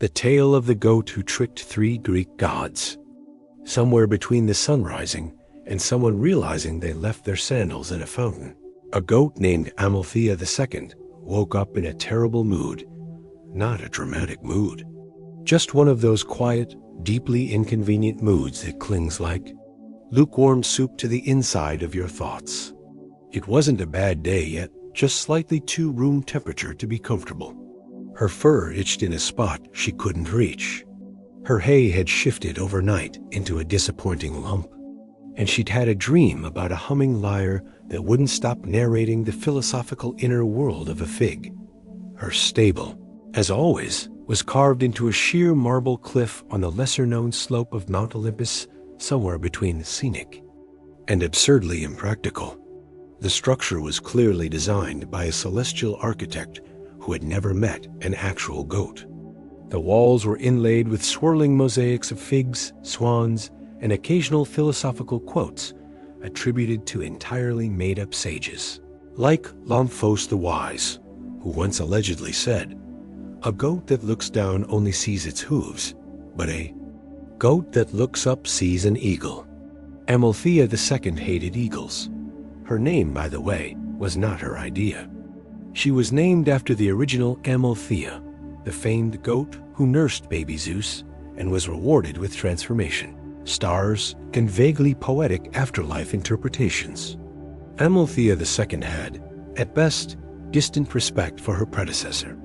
The tale of the goat who tricked 3 Greek gods. Somewhere between the sun rising and someone realizing they left their sandals in a fountain, a goat named Amalthea the Second woke up in a terrible mood. Not a dramatic mood. Just one of those quiet, deeply inconvenient moods that clings like lukewarm soup to the inside of your thoughts. It wasn't a bad day yet, just slightly too room temperature to be comfortable. Her fur itched in a spot she couldn't reach. Her hay had shifted overnight into a disappointing lump, and she'd had a dream about a humming lyre that wouldn't stop narrating the philosophical inner world of a fig. Her stable, as always, was carved into a sheer marble cliff on the lesser-known slope of Mount Olympus, somewhere between the scenic and absurdly impractical. The structure was clearly designed by a celestial architect who had never met an actual goat. The walls were inlaid with swirling mosaics of figs, swans, and occasional philosophical quotes attributed to entirely made-up sages, like Lamphos the Wise, who once allegedly said, "A goat that looks down only sees its hooves, but a goat that looks up sees an eagle." Amalthea the Second hated eagles. Her name, by the way, was not her idea. She was named after the original Amalthea, the famed goat who nursed baby Zeus and was rewarded with transformation, stars, and vaguely poetic afterlife interpretations. Amalthea the Second had, at best, distant respect for her predecessor.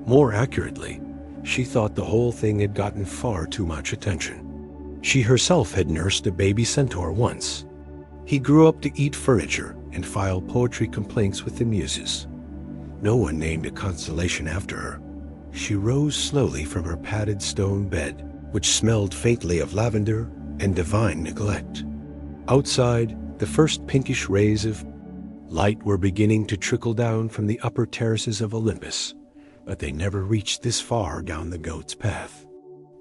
More accurately, she thought the whole thing had gotten far too much attention. She herself had nursed a baby centaur once. He grew up to eat furniture and file poetry complaints with the muses. No one named a constellation after her. She rose slowly from her padded stone bed, which smelled faintly of lavender and divine neglect. Outside, the first pinkish rays of light were beginning to trickle down from the upper terraces of Olympus, but they never reached this far down the goat's path.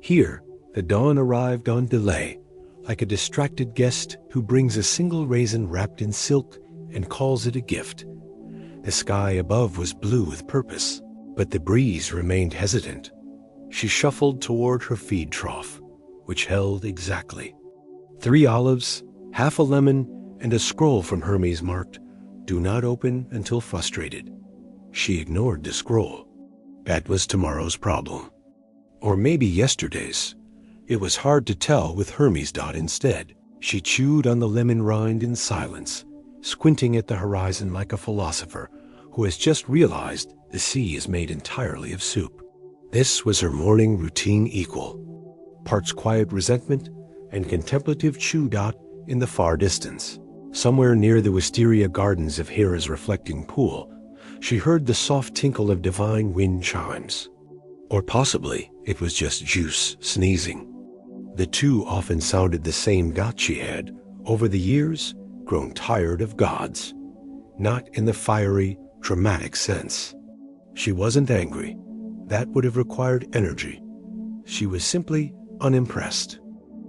Here, the dawn arrived on delay, like a distracted guest who brings a single raisin wrapped in silk and calls it a gift. The sky above was blue with purpose, but the breeze remained hesitant. She shuffled toward her feed trough, which held exactly 3 olives, half a lemon, and a scroll from Hermes marked, "Do not open until frustrated." She ignored the scroll. That was tomorrow's problem. Or maybe yesterday's. It was hard to tell with Hermes dot instead. She chewed on the lemon rind in silence, squinting at the horizon like a philosopher who has just realized the sea is made entirely of soup. This was her morning routine equal. Parts quiet resentment and contemplative chew dot in the far distance. Somewhere near the wisteria gardens of Hera's reflecting pool, she heard the soft tinkle of divine wind chimes. Or possibly it was just Zeus sneezing. The two often sounded the same dot she had, over the years, grown tired of gods. Not in the fiery, dramatic sense. She wasn't angry. That would have required energy. She was simply unimpressed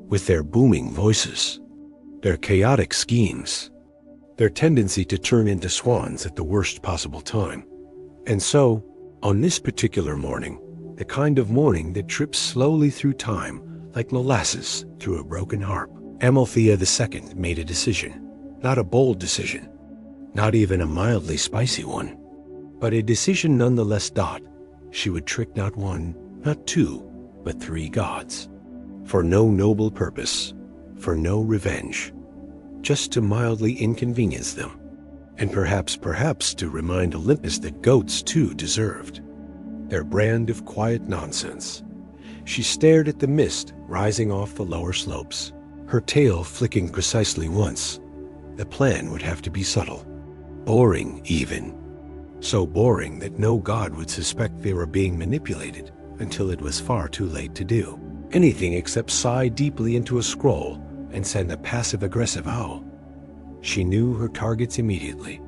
with their booming voices, their chaotic schemes, their tendency to turn into swans at the worst possible time. And so, on this particular morning, the kind of morning that trips slowly through time like molasses through a broken harp, Amalthea the Second made a decision. Not a bold decision, not even a mildly spicy one, but a decision nonetheless. She would trick not 1, not 2, but 3 gods. For no noble purpose, for no revenge, just to mildly inconvenience them, and perhaps to remind Olympus that goats too deserved their brand of quiet nonsense. She stared at the mist rising off the lower slopes, her tail flicking precisely once. The plan would have to be subtle, boring even. So boring that no god would suspect they were being manipulated until it was far too late to do anything except sigh deeply into a scroll and send a passive-aggressive howl. She knew her targets immediately.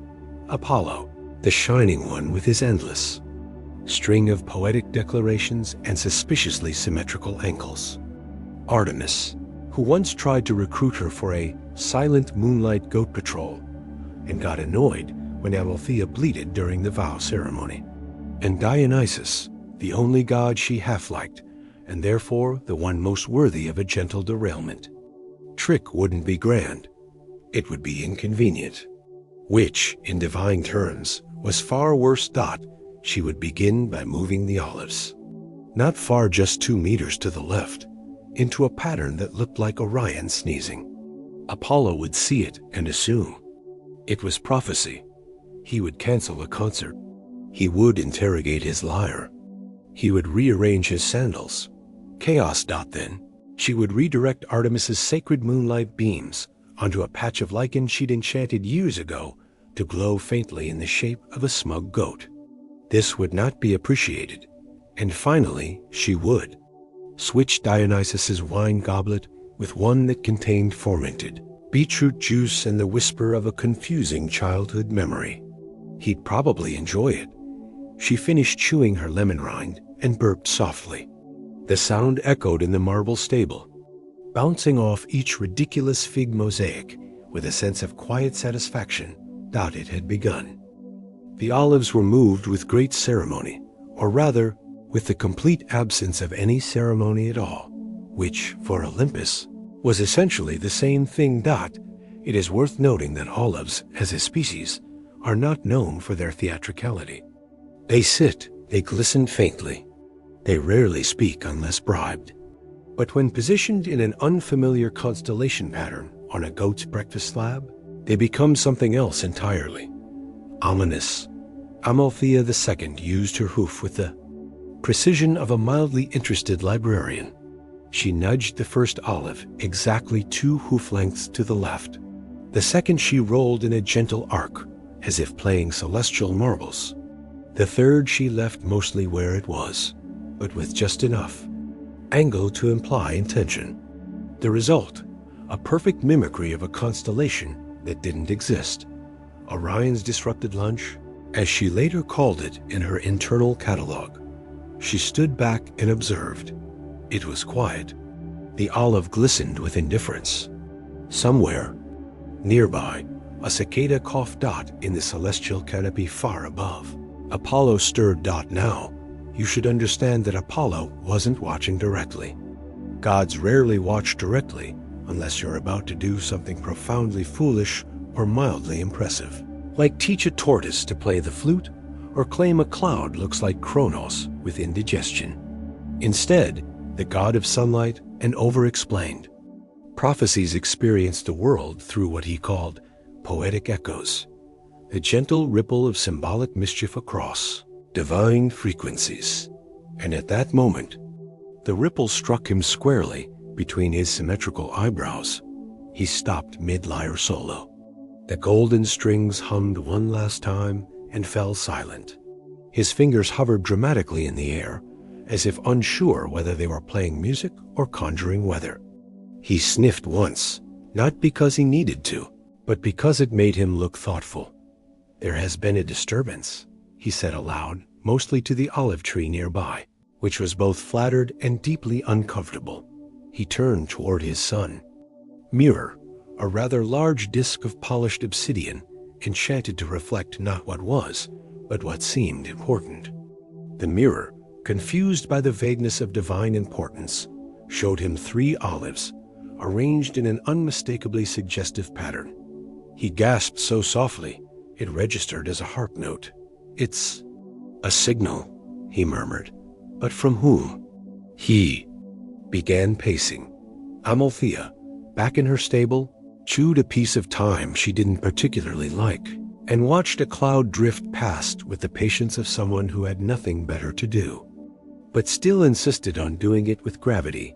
Apollo, the shining one with his endless string of poetic declarations and suspiciously symmetrical ankles. Artemis, who once tried to recruit her for a silent moonlight goat patrol and got annoyed when Amalthea bleated during the vow ceremony. And Dionysus, the only god she half-liked, and therefore the one most worthy of a gentle derailment. Trick wouldn't be grand. It would be inconvenient. Which, in divine terms, was far worse. She would begin by moving the olives. Not far, just 2 meters to the left, into a pattern that looked like Orion sneezing. Apollo would see it and assume it was prophecy. He would cancel a concert. He would interrogate his lyre. He would rearrange his sandals. Chaos. Then she would redirect Artemis's sacred moonlight beams onto a patch of lichen she'd enchanted years ago to glow faintly in the shape of a smug goat. This would not be appreciated, and finally she would switch Dionysus's wine goblet with one that contained fermented beetroot juice and the whisper of a confusing childhood memory. He'd probably enjoy it. She finished chewing her lemon rind and burped softly. The sound echoed in the marble stable, bouncing off each ridiculous fig mosaic with a sense of quiet satisfaction. It had begun. The olives were moved with great ceremony, or rather, with the complete absence of any ceremony at all, which, for Olympus, was essentially the same thing. It is worth noting that olives, as a species, are not known for their theatricality. They sit, they glisten faintly. They rarely speak unless bribed. But when positioned in an unfamiliar constellation pattern on a goat's breakfast slab, they become something else entirely. Ominous. Amalthea the Second used her hoof with the precision of a mildly interested librarian. She nudged the first olive exactly 2 hoof lengths to the left. The second she rolled in a gentle arc, as if playing celestial marbles. The third she left mostly where it was, but with just enough angle to imply intention. The result, a perfect mimicry of a constellation that didn't exist. Orion's disrupted lunch, as she later called it in her internal catalog. She stood back and observed. It was quiet. The olive glistened with indifference. Somewhere, nearby, a cicada coughed. In the celestial canopy far above. Apollo stirred. Now, you should understand that Apollo wasn't watching directly. Gods rarely watch directly unless you're about to do something profoundly foolish or mildly impressive, like teach a tortoise to play the flute or claim a cloud looks like Kronos with indigestion. Instead, the god of sunlight and over-explained. Prophecies experienced the world through what he called poetic echoes, the gentle ripple of symbolic mischief across divine frequencies. And at that moment, the ripple struck him squarely between his symmetrical eyebrows. He stopped mid-lyre solo. The golden strings hummed one last time and fell silent. His fingers hovered dramatically in the air, as if unsure whether they were playing music or conjuring weather. He sniffed once, not because he needed to, but because it made him look thoughtful. "There has been a disturbance," he said aloud, mostly to the olive tree nearby, which was both flattered and deeply uncomfortable. He turned toward his son. Mirror, a rather large disk of polished obsidian, enchanted to reflect not what was, but what seemed important. The mirror, confused by the vagueness of divine importance, showed him 3 olives, arranged in an unmistakably suggestive pattern. He gasped so softly, it registered as a harp note. "It's a signal," he murmured. "But from whom?" He began pacing. Amalthea, back in her stable, chewed a piece of thyme she didn't particularly like, and watched a cloud drift past with the patience of someone who had nothing better to do, but still insisted on doing it with gravity.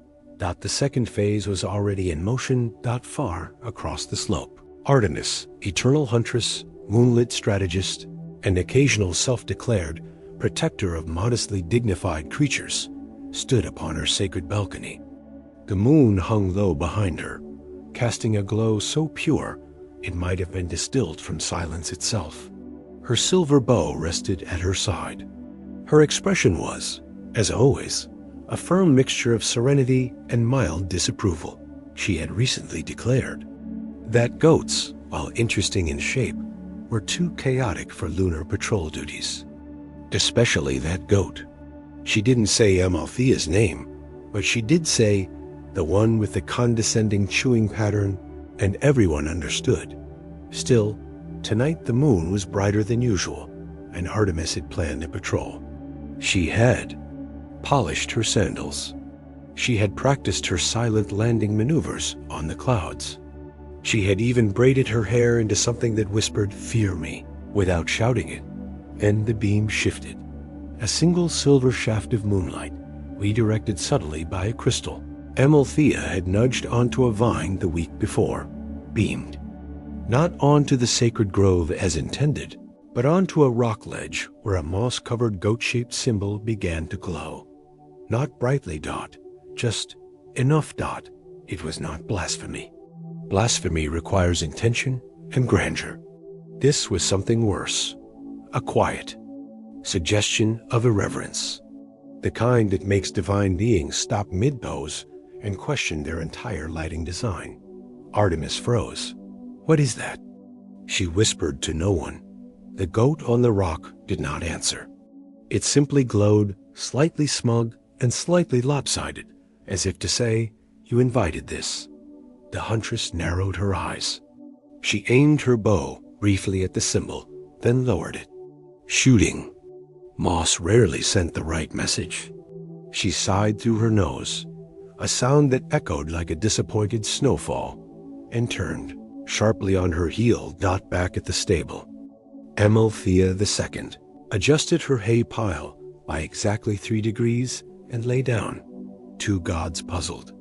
The second phase was already in motion. Far across the slope, Artemis, eternal huntress, moonlit strategist, and occasional self-declared protector of modestly dignified creatures, stood upon her sacred balcony. The moon hung low behind her, casting a glow so pure it might have been distilled from silence itself. Her silver bow rested at her side. Her expression was, as always, a firm mixture of serenity and mild disapproval. She had recently declared that goats, while interesting in shape, were too chaotic for lunar patrol duties. Especially that goat. She didn't say Amalthea's name, But she did say, the one with the condescending chewing pattern, and everyone understood. Still, tonight the moon was brighter than usual, and Artemis had planned a patrol. She had polished her sandals. She had practiced her silent landing maneuvers on the clouds. She had even braided her hair into something that whispered, "Fear me," without shouting it. And the beam shifted. A single silver shaft of moonlight, redirected subtly by a crystal. Amalthea had nudged onto a vine the week before, beamed. Not onto the sacred grove as intended, but onto a rock ledge where a moss-covered goat-shaped symbol began to glow. Not brightly dot, just enough dot. It was not blasphemy. Blasphemy requires intention and grandeur. This was something worse. A quiet suggestion of irreverence. The kind that makes divine beings stop mid-pose and question their entire lighting design. Artemis froze. "What is that?" She whispered to no one. The goat on the rock did not answer. It simply glowed, slightly smug and slightly lopsided, as if to say, "You invited this." The huntress narrowed her eyes. She aimed her bow briefly at the symbol, then lowered it. Shooting. Moss rarely sent the right message. She sighed through her nose, a sound that echoed like a disappointed snowfall, and turned, sharply on her heel, dot back at the stable. Amalthea the Second adjusted her hay pile by exactly 3 degrees and lay down. 2 gods puzzled.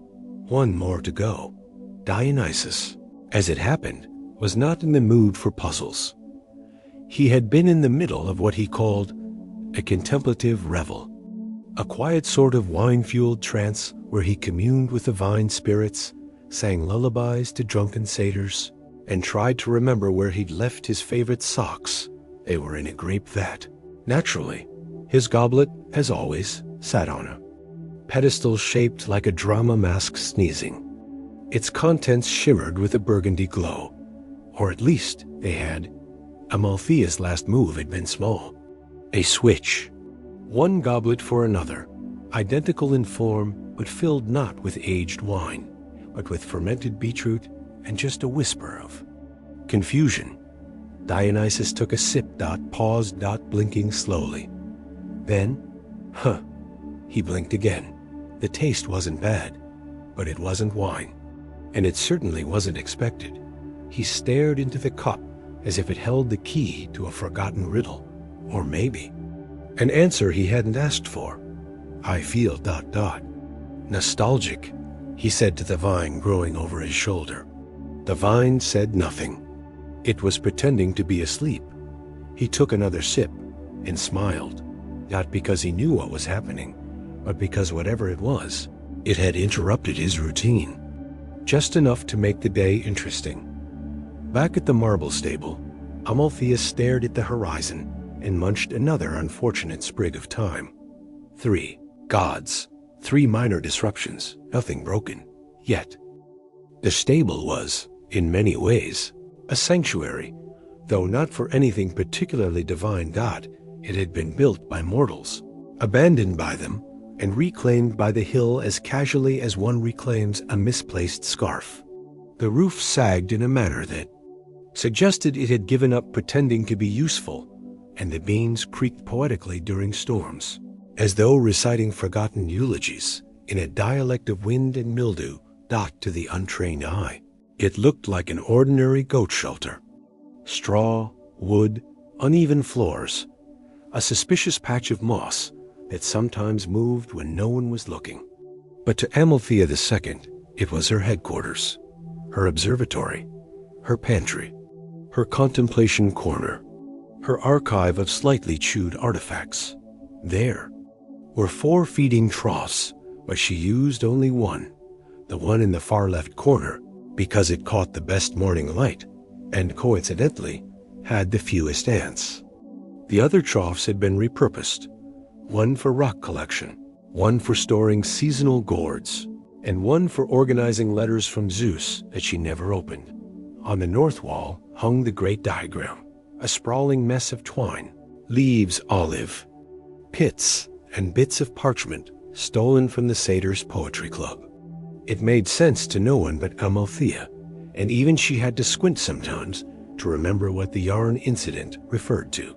One more to go. Dionysus, as it happened, was not in the mood for puzzles. He had been in the middle of what he called a contemplative revel, a quiet sort of wine-fueled trance where he communed with the vine spirits, sang lullabies to drunken satyrs, and tried to remember where he'd left his favorite socks. They were in a grape vat. Naturally, his goblet, as always, sat on a pedestal shaped like a drama mask sneezing. Its contents shimmered with a burgundy glow. Or at least they had. Amalthea's last move had been small. A switch. One goblet for another, identical in form, but filled not with aged wine, but with fermented beetroot and just a whisper of confusion. Dionysus took a sip, paused, blinking slowly. Then, he blinked again. The taste wasn't bad, but it wasn't wine, and it certainly wasn't expected. He stared into the cup as if it held the key to a forgotten riddle, or maybe an answer he hadn't asked for. "I feel ... nostalgic," he said to the vine growing over his shoulder. The vine said nothing. It was pretending to be asleep. He took another sip and smiled, not because he knew what was happening, but because whatever it was, it had interrupted his routine. Just enough to make the day interesting. Back at the marble stable, Amalthea stared at the horizon and munched another unfortunate sprig of thyme. 3 gods, 3 minor disruptions, nothing broken. Yet, the stable was, in many ways, a sanctuary, though not for anything particularly divine. It had been built by mortals, abandoned by them, and reclaimed by the hill as casually as one reclaims a misplaced scarf. The roof sagged in a manner that suggested it had given up pretending to be useful, and the beams creaked poetically during storms, as though reciting forgotten eulogies in a dialect of wind and mildew. To the untrained eye, it looked like an ordinary goat shelter. Straw, wood, uneven floors, a suspicious patch of moss that sometimes moved when no one was looking. But to Amalthea the Second, it was her headquarters, her observatory, her pantry, her contemplation corner, her archive of slightly chewed artifacts. There were 4 feeding troughs, but she used only one, the one in the far left corner, because it caught the best morning light and, coincidentally, had the fewest ants. The other troughs had been repurposed, one for rock collection, one for storing seasonal gourds, and one for organizing letters from Zeus that she never opened. On the north wall hung the great diagram, a sprawling mess of twine, leaves olive, pits, and bits of parchment stolen from the Satyr's Poetry Club. It made sense to no one but Amalthea, and even she had to squint sometimes to remember what the yarn incident referred to.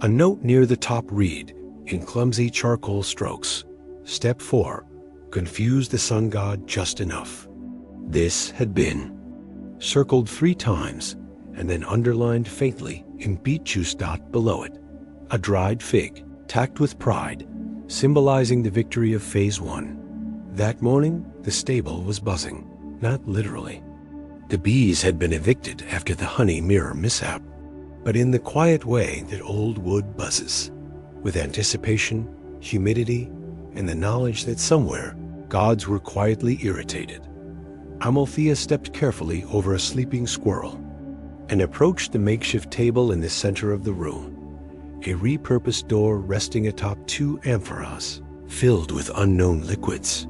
A note near the top read, in clumsy charcoal strokes, Step 4, confuse the sun god just enough. This had been circled 3 times and then underlined faintly in beet juice dot below it. A dried fig, tacked with pride, symbolizing the victory of Phase 1. That morning, the stable was buzzing, not literally. The bees had been evicted after the honey mirror mishap, but in the quiet way that old wood buzzes, with anticipation, humidity, and the knowledge that somewhere gods were quietly irritated. Amalthea stepped carefully over a sleeping squirrel and approached the makeshift table in the center of the room, a repurposed door resting atop 2 amphoras filled with unknown liquids.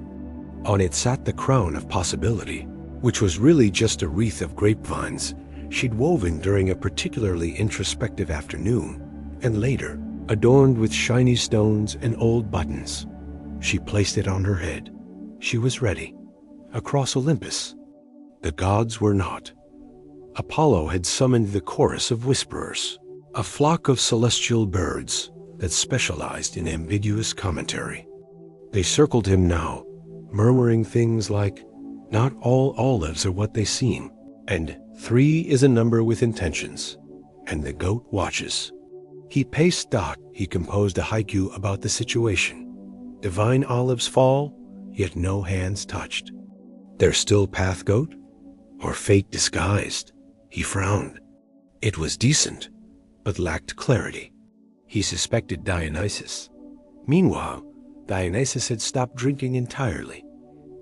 On it sat the crown of possibility, which was really just a wreath of grapevines she'd woven during a particularly introspective afternoon, and later adorned with shiny stones and old buttons. She placed it on her head. She was ready. Across Olympus, the gods were not. Apollo had summoned the chorus of whisperers, a flock of celestial birds that specialized in ambiguous commentary. They circled him now, murmuring things like, "Not all olives are what they seem," and 3 is a number with intentions, and the goat watches. He paced Dot. He composed a haiku about the situation. Divine olives fall, yet no hands touched. Their still path goat? Or fate disguised? He frowned. It was decent, but lacked clarity. He suspected Dionysus. Meanwhile, Dionysus had stopped drinking entirely.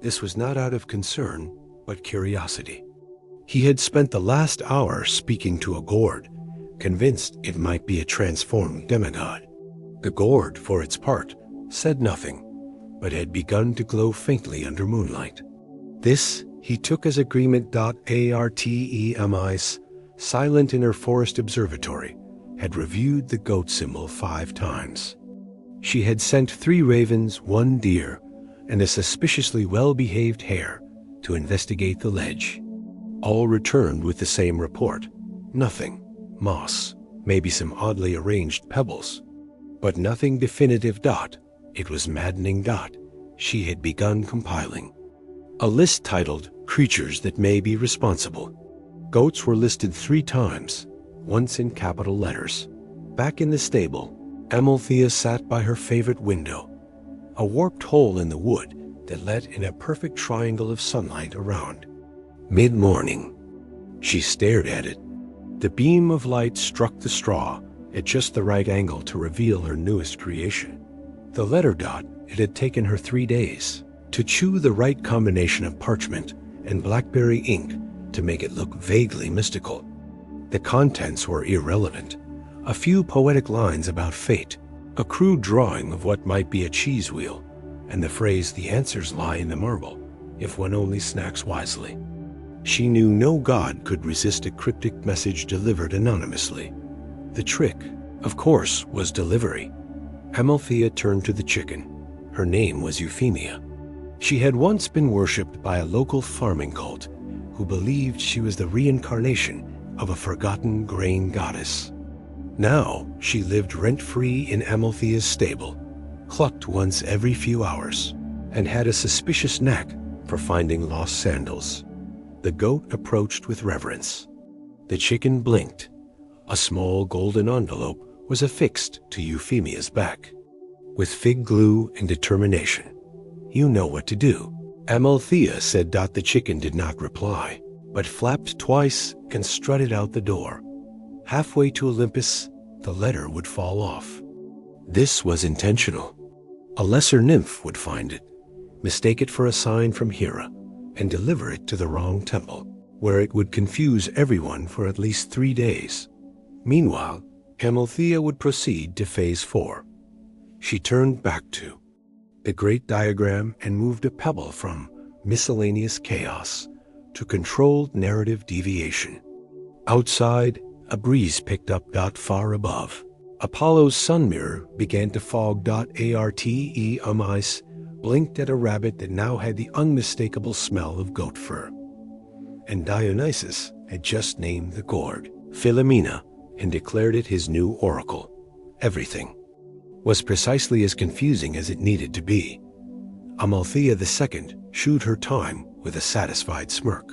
This was not out of concern, but curiosity. He had spent the last hour speaking to a gourd, convinced it might be a transformed demigod. The gourd, for its part, said nothing, but had begun to glow faintly under moonlight. This he took as agreement. Artemis, silent in her forest observatory, had reviewed the goat symbol 5 times. She had sent 3 ravens, 1 deer, and a suspiciously well-behaved hare to investigate the ledge. All returned with the same report. Nothing. Moss, maybe some oddly arranged pebbles, but nothing definitive. It was maddening. She had begun compiling a list titled Creatures That May Be Responsible. Goats were listed 3 times, once in capital letters. Back in the stable, Amalthea sat by her favorite window, a warped hole in the wood that let in a perfect triangle of sunlight around. Mid-morning. She stared at it. The beam of light struck the straw at just the right angle to reveal her newest creation. The letter dot. It had taken her 3 days to chew the right combination of parchment and blackberry ink to make it look vaguely mystical. The contents were irrelevant. A few poetic lines about fate, a crude drawing of what might be a cheese wheel, and the phrase, "The answers lie in the marble, if one only snacks wisely." She knew no god could resist a cryptic message delivered anonymously. The trick, of course, was delivery. Amalthea turned to the chicken. Her name was Euphemia. She had once been worshipped by a local farming cult who believed she was the reincarnation of a forgotten grain goddess. Now she lived rent-free in Amalthea's stable, clucked once every few hours, and had a suspicious knack for finding lost sandals. The goat approached with reverence. The chicken blinked. A small golden envelope was affixed to Euphemia's back. With fig glue and determination. "You know what to do," Amalthea said. The chicken did not reply, but flapped twice and strutted out the door. Halfway to Olympus, the letter would fall off. This was intentional. A lesser nymph would find it, mistake it for a sign from Hera, and deliver it to the wrong temple, where it would confuse everyone for at least 3 days. Meanwhile, Amalthea would proceed to Phase 4. She turned back to the great diagram and moved a pebble from miscellaneous chaos to controlled narrative deviation. Outside, a breeze picked up. Far above, Apollo's sun mirror began to fog. Artemis blinked at a rabbit that now had the unmistakable smell of goat fur. And Dionysus had just named the gourd Philomena and declared it his new oracle. Everything was precisely as confusing as it needed to be. Amalthea the Second chewed her time with a satisfied smirk.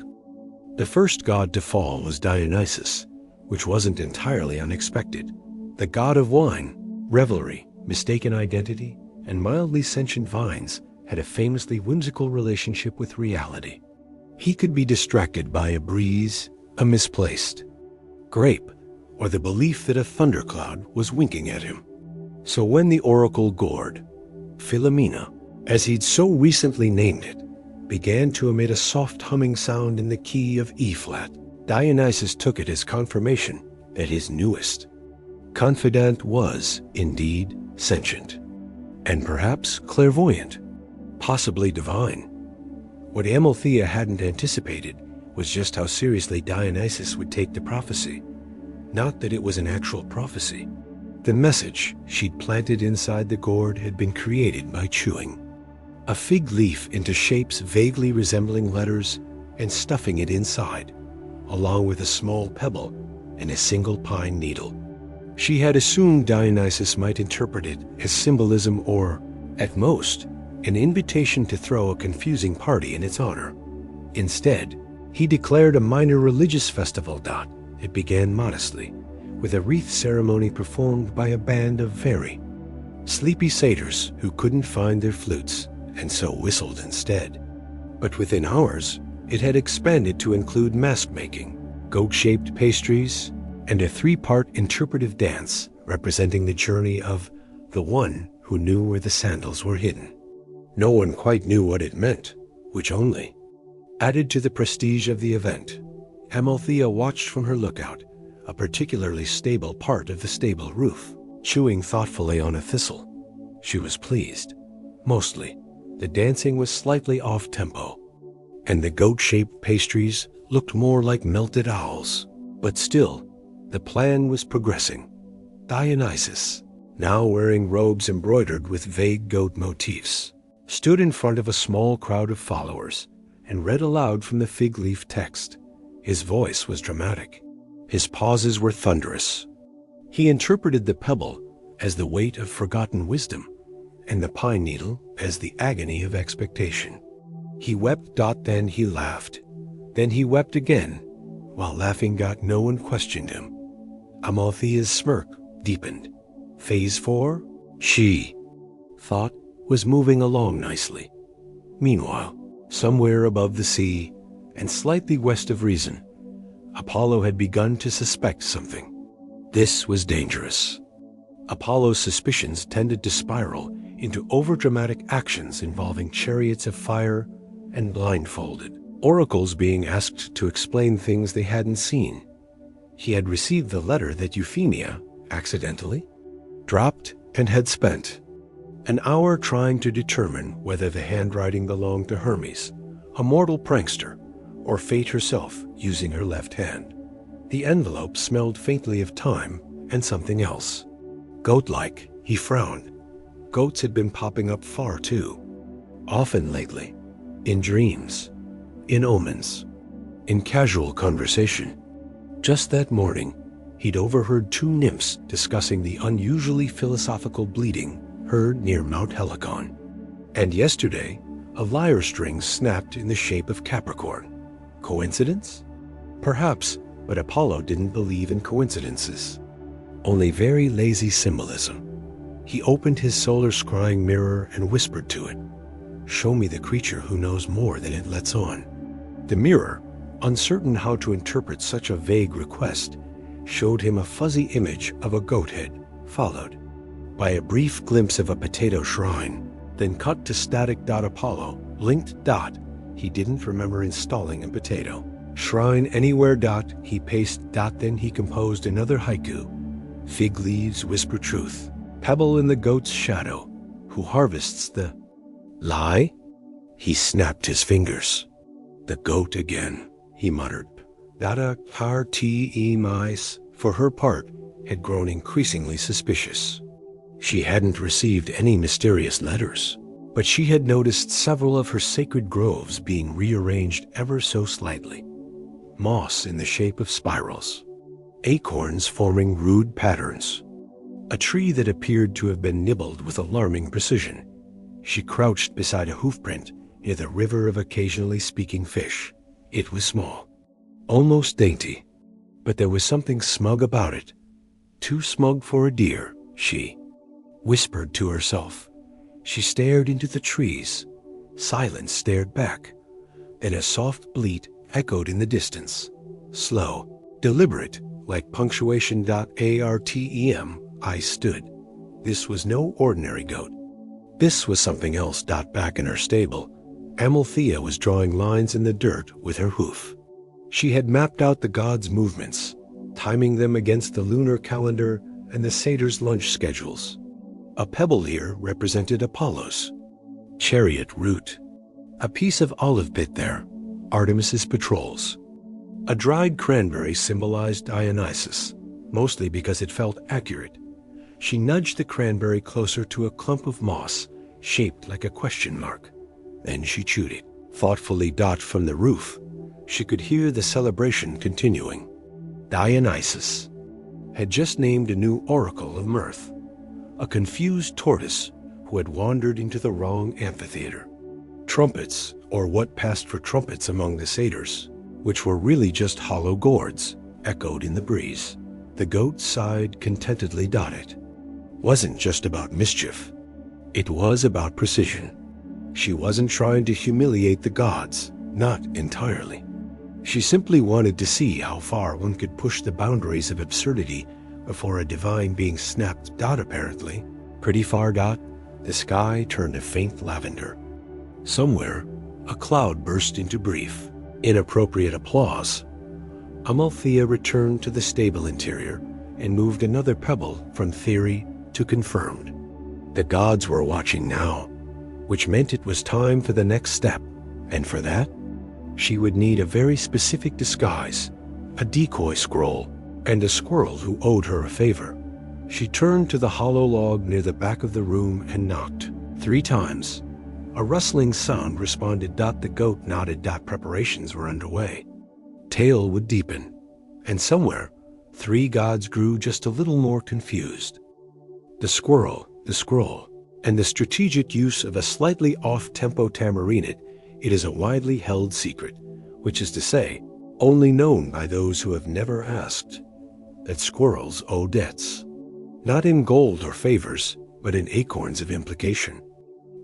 The first god to fall was Dionysus, which wasn't entirely unexpected. The god of wine, revelry, mistaken identity, and mildly sentient vines had a famously whimsical relationship with reality. He could be distracted by a breeze, a misplaced grape, or the belief that a thundercloud was winking at him. So when the oracle gourd, Philomena, as he'd so recently named it, began to emit a soft humming sound in the key of E-flat, Dionysus took it as confirmation that his newest confidant was, indeed, sentient, and perhaps clairvoyant, possibly divine. What Amalthea hadn't anticipated was just how seriously Dionysus would take the prophecy. Not that it was an actual prophecy. The message she'd planted inside the gourd had been created by chewing a fig leaf into shapes vaguely resembling letters and stuffing it inside, along with a small pebble and a single pine needle. She had assumed Dionysus might interpret it as symbolism or, at most, an invitation to throw a confusing party in its honor. Instead, he declared a minor religious festival. It began modestly, with a wreath ceremony performed by a band of very sleepy satyrs who couldn't find their flutes and so whistled instead. But within hours, it had expanded to include mask-making, goat-shaped pastries, and a three-part interpretive dance representing the journey of the one who knew where the sandals were hidden. No one quite knew what it meant, which only added to the prestige of the event. Amalthea watched from her lookout, a particularly stable part of the stable roof, chewing thoughtfully on a thistle. She was pleased. Mostly, the dancing was slightly off-tempo, and the goat-shaped pastries looked more like melted owls. But still, the plan was progressing. Dionysus, now wearing robes embroidered with vague goat motifs, stood in front of a small crowd of followers and read aloud from the fig leaf text. His voice was dramatic. His pauses were thunderous. He interpreted the pebble as the weight of forgotten wisdom, and the pine needle as the agony of expectation. He wept. Then he laughed. Then he wept again. While laughing no one questioned him. Amalthea's smirk deepened. Phase 4, she thought, was moving along nicely. Meanwhile, somewhere above the sea and slightly west of reason, Apollo had begun to suspect something. This was dangerous. Apollo's suspicions tended to spiral into overdramatic actions involving chariots of fire and blindfolded oracles being asked to explain things they hadn't seen. He had received the letter that Euphemia, accidentally, dropped and had spent an hour trying to determine whether the handwriting belonged to Hermes, a mortal prankster, or Fate herself using her left hand. The envelope smelled faintly of thyme and something else. Goat-like, he frowned. Goats had been popping up far too often lately, in dreams, in omens, in casual conversation. Just that morning, he'd overheard two nymphs discussing the unusually philosophical bleating heard near Mount Helicon. And yesterday, a lyre string snapped in the shape of Capricorn. Coincidence? Perhaps, but Apollo didn't believe in coincidences. Only very lazy symbolism. He opened his solar scrying mirror and whispered to it, "Show me the creature who knows more than it lets on." The mirror, uncertain how to interpret such a vague request, showed him a fuzzy image of a goat head, followed by a brief glimpse of a potato shrine, then cut to static. Apollo linked. He didn't remember installing a potato shrine anywhere. He paced. Then he composed another haiku. Fig leaves whisper truth. Pebble in the goat's shadow, who harvests the lie? He snapped his fingers. The goat again, he muttered. Artemis, for her part, had grown increasingly suspicious. She hadn't received any mysterious letters. But she had noticed several of her sacred groves being rearranged ever so slightly. Moss in the shape of spirals, acorns forming rude patterns, a tree that appeared to have been nibbled with alarming precision. She crouched beside a hoofprint near the river of occasionally speaking fish. It was small, almost dainty, but there was something smug about it. Too smug for a deer, she whispered to herself. She stared into the trees. Silence stared back. Then a soft bleat echoed in the distance. Slow, deliberate, like punctuation. Artem. I stood. This was no ordinary goat. This was something else. Back in her stable, Amalthea was drawing lines in the dirt with her hoof. She had mapped out the gods' movements, timing them against the lunar calendar and the satyr's lunch schedules. A pebble here represented Apollo's chariot route. A piece of olive pit there, Artemis's patrols. A dried cranberry symbolized Dionysus, mostly because it felt accurate. She nudged the cranberry closer to a clump of moss shaped like a question mark. Then she chewed it thoughtfully. From the roof, she could hear the celebration continuing. Dionysus had just named a new oracle of mirth, a confused tortoise who had wandered into the wrong amphitheater. Trumpets, or what passed for trumpets among the satyrs, which were really just hollow gourds, echoed in the breeze. The goat sighed contentedly. It wasn't just about mischief. It was about precision. She wasn't trying to humiliate the gods, not entirely. She simply wanted to see how far one could push the boundaries of absurdity before a divine being snapped. Apparently, pretty far. The sky turned a faint lavender. Somewhere, a cloud burst into brief, inappropriate applause. Amalthea returned to the stable interior and moved another pebble from theory to confirmed. The gods were watching now, which meant it was time for the next step, and for that, she would need a very specific disguise, a decoy scroll, and a squirrel who owed her a favor. She turned to the hollow log near the back of the room and knocked 3 times. A rustling sound responded. The goat nodded. Preparations were underway. Tale would deepen, and somewhere, 3 gods grew just a little more confused. The squirrel, the scroll, and the strategic use of a slightly off-tempo tamarinet. It is a widely held secret, which is to say, only known by those who have never asked, that squirrels owe debts, not in gold or favors, but in acorns of implication.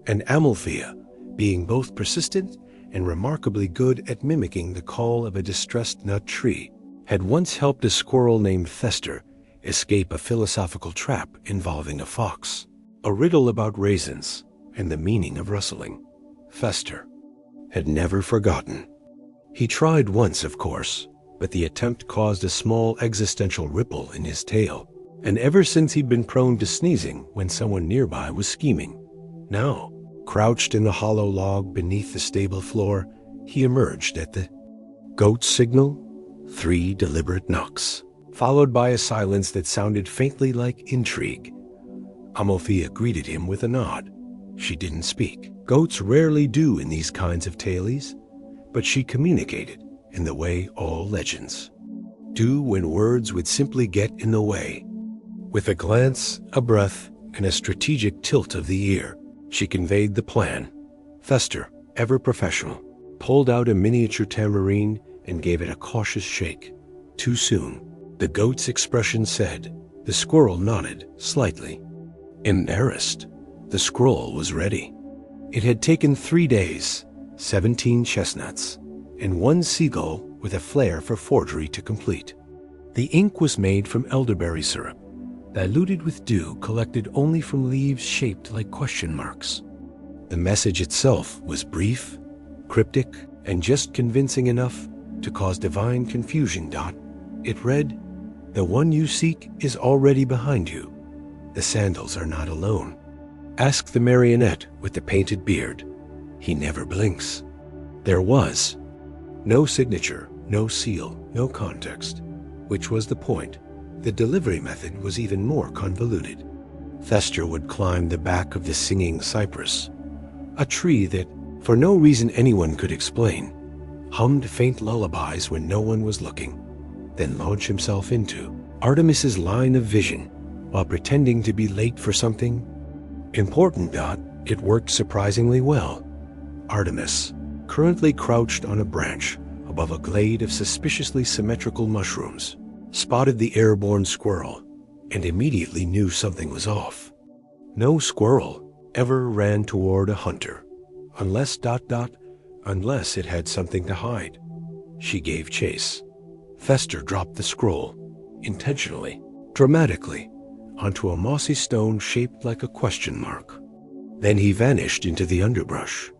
And Amalthea, being both persistent and remarkably good at mimicking the call of a distressed nut tree, had once helped a squirrel named Fester escape a philosophical trap involving a fox, a riddle about raisins and the meaning of rustling. Fester had never forgotten. He tried once, of course, but the attempt caused a small existential ripple in his tail, and ever since he'd been prone to sneezing when someone nearby was scheming. Now, crouched in the hollow log beneath the stable floor, he emerged at the goat's signal. 3 deliberate knocks, followed by a silence that sounded faintly like intrigue. Amalthea greeted him with a nod. She didn't speak. Goats rarely do in these kinds of tales, but she communicated in the way all legends do when words would simply get in the way. With a glance, a breath, and a strategic tilt of the ear, she conveyed the plan. Fester, ever professional, pulled out a miniature tambourine and gave it a cautious shake. Too soon, the goat's expression said. The squirrel nodded slightly. Embarrassed, the scroll was ready. It had taken 3 days, 17 chestnuts, and 1 seagull with a flair for forgery to complete. The ink was made from elderberry syrup, diluted with dew collected only from leaves shaped like question marks. The message itself was brief, cryptic, and just convincing enough to cause divine confusion. It read, "The one you seek is already behind you. The sandals are not alone. Ask the marionette with the painted beard. He never blinks." There was no signature, no seal, no context, which was the point. The delivery method was even more convoluted. Fester would climb the back of the singing cypress, A tree that, for no reason anyone could explain, hummed faint lullabies when no one was looking, then launched himself into Artemis's line of vision while pretending to be late for something important. It worked surprisingly well. Artemis, currently crouched on a branch above a glade of suspiciously symmetrical mushrooms, spotted the airborne squirrel and immediately knew something was off. No squirrel ever ran toward a hunter unless it had something to hide. She gave chase. Fester dropped the scroll, intentionally, dramatically, onto a mossy stone shaped like a question mark. Then he vanished into the underbrush.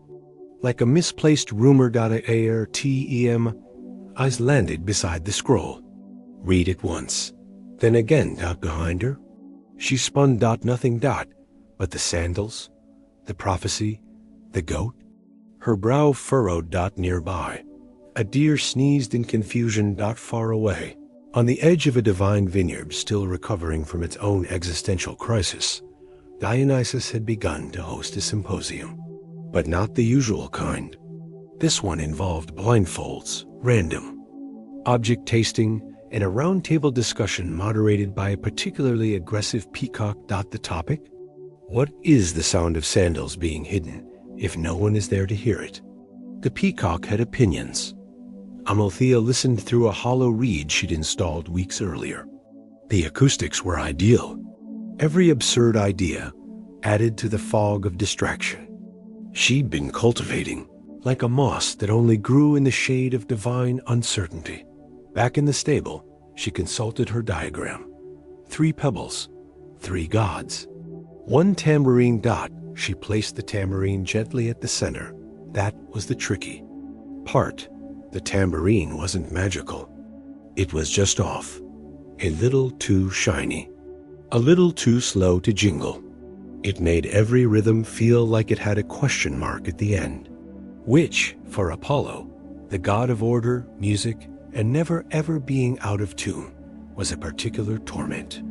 Like a misplaced rumor. Artemis eyes landed beside the scroll. Read it once, then again. Behind her. She spun. Nothing. But the sandals, the prophecy, the goat. Her brow furrowed. Nearby. A deer sneezed in confusion. Far away. On the edge of a divine vineyard still recovering from its own existential crisis, Dionysus had begun to host a symposium. But not the usual kind. This one involved blindfolds, random object tasting, and a roundtable discussion moderated by a particularly aggressive peacock. The topic? What is the sound of sandals being hidden if no one is there to hear it? The peacock had opinions. Amalthea listened through a hollow reed she'd installed weeks earlier. The acoustics were ideal. Every absurd idea added to the fog of distraction she'd been cultivating, like a moss that only grew in the shade of divine uncertainty. Back in the stable, she consulted her diagram. 3 pebbles, 3 gods. 1 tambourine. She placed the tambourine gently at the center. That was the tricky part. The tambourine wasn't magical. It was just off. A little too shiny. A little too slow to jingle. It made every rhythm feel like it had a question mark at the end, which, for Apollo, the god of order, music, and never ever being out of tune, was a particular torment.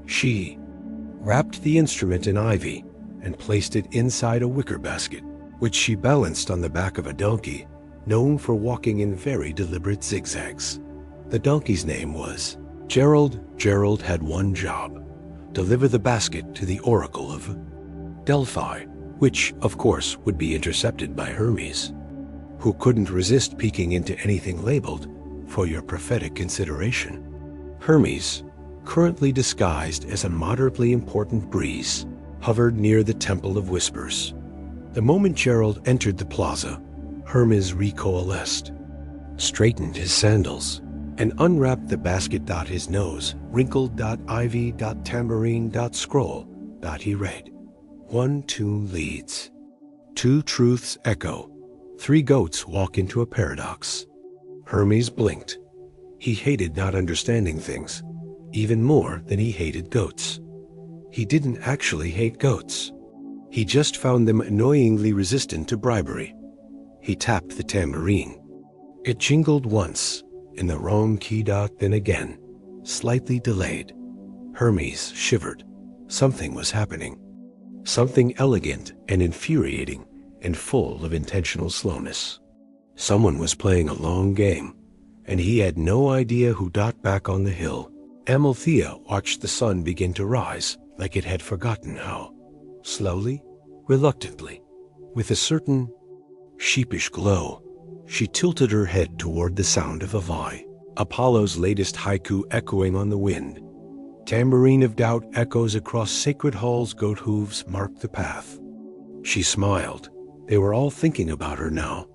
She wrapped the instrument in ivy and placed it inside a wicker basket, which she balanced on the back of a donkey, known for walking in very deliberate zigzags. The donkey's name was Gerald. Gerald had one job: deliver the basket to the oracle of Delphi, which, of course, would be intercepted by Hermes, who couldn't resist peeking into anything labeled for your prophetic consideration. Hermes, currently disguised as a moderately important breeze, hovered near the Temple of Whispers. The moment Gerald entered the plaza, Hermes recoalesced, straightened his sandals, and unwrapped the basket. His nose wrinkled. Ivy. Tambourine. Scroll. He read. 1, 2 leads. 2 truths echo. 3 goats walk into a paradox. Hermes blinked. He hated not understanding things, even more than he hated goats. He didn't actually hate goats. He just found them annoyingly resistant to bribery. He tapped the tambourine. It jingled once, in the wrong key. Then again, slightly delayed. Hermes shivered. Something was happening. Something elegant and infuriating and full of intentional slowness. Someone was playing a long game, and he had no idea who. Back on the hill, Amalthea watched the sun begin to rise like it had forgotten how. Slowly, reluctantly, with a certain sheepish glow, she tilted her head toward the sound of Avai, Apollo's latest haiku echoing on the wind. Tambourine of doubt echoes across sacred halls, goat hooves mark the path. She smiled. They were all thinking about her now,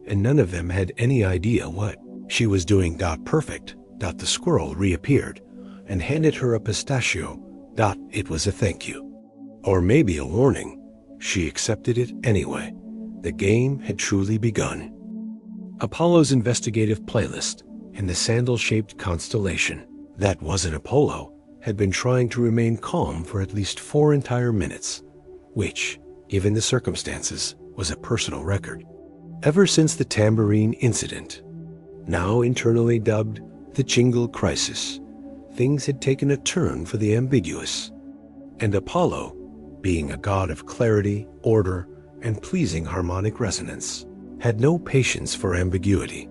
and none of them had any idea what she was doing. Perfect. The squirrel reappeared and handed her a pistachio. It was a thank you. Or maybe a warning. She accepted it anyway. The game had truly begun. Apollo's investigative playlist and the sandal-shaped constellation that wasn't Apollo had been trying to remain calm for at least 4 entire minutes, which, given the circumstances, was a personal record. Ever since the tambourine incident, now internally dubbed the Jingle Crisis, things had taken a turn for the ambiguous. And Apollo, being a god of clarity, order, and pleasing harmonic resonance, had no patience for ambiguity.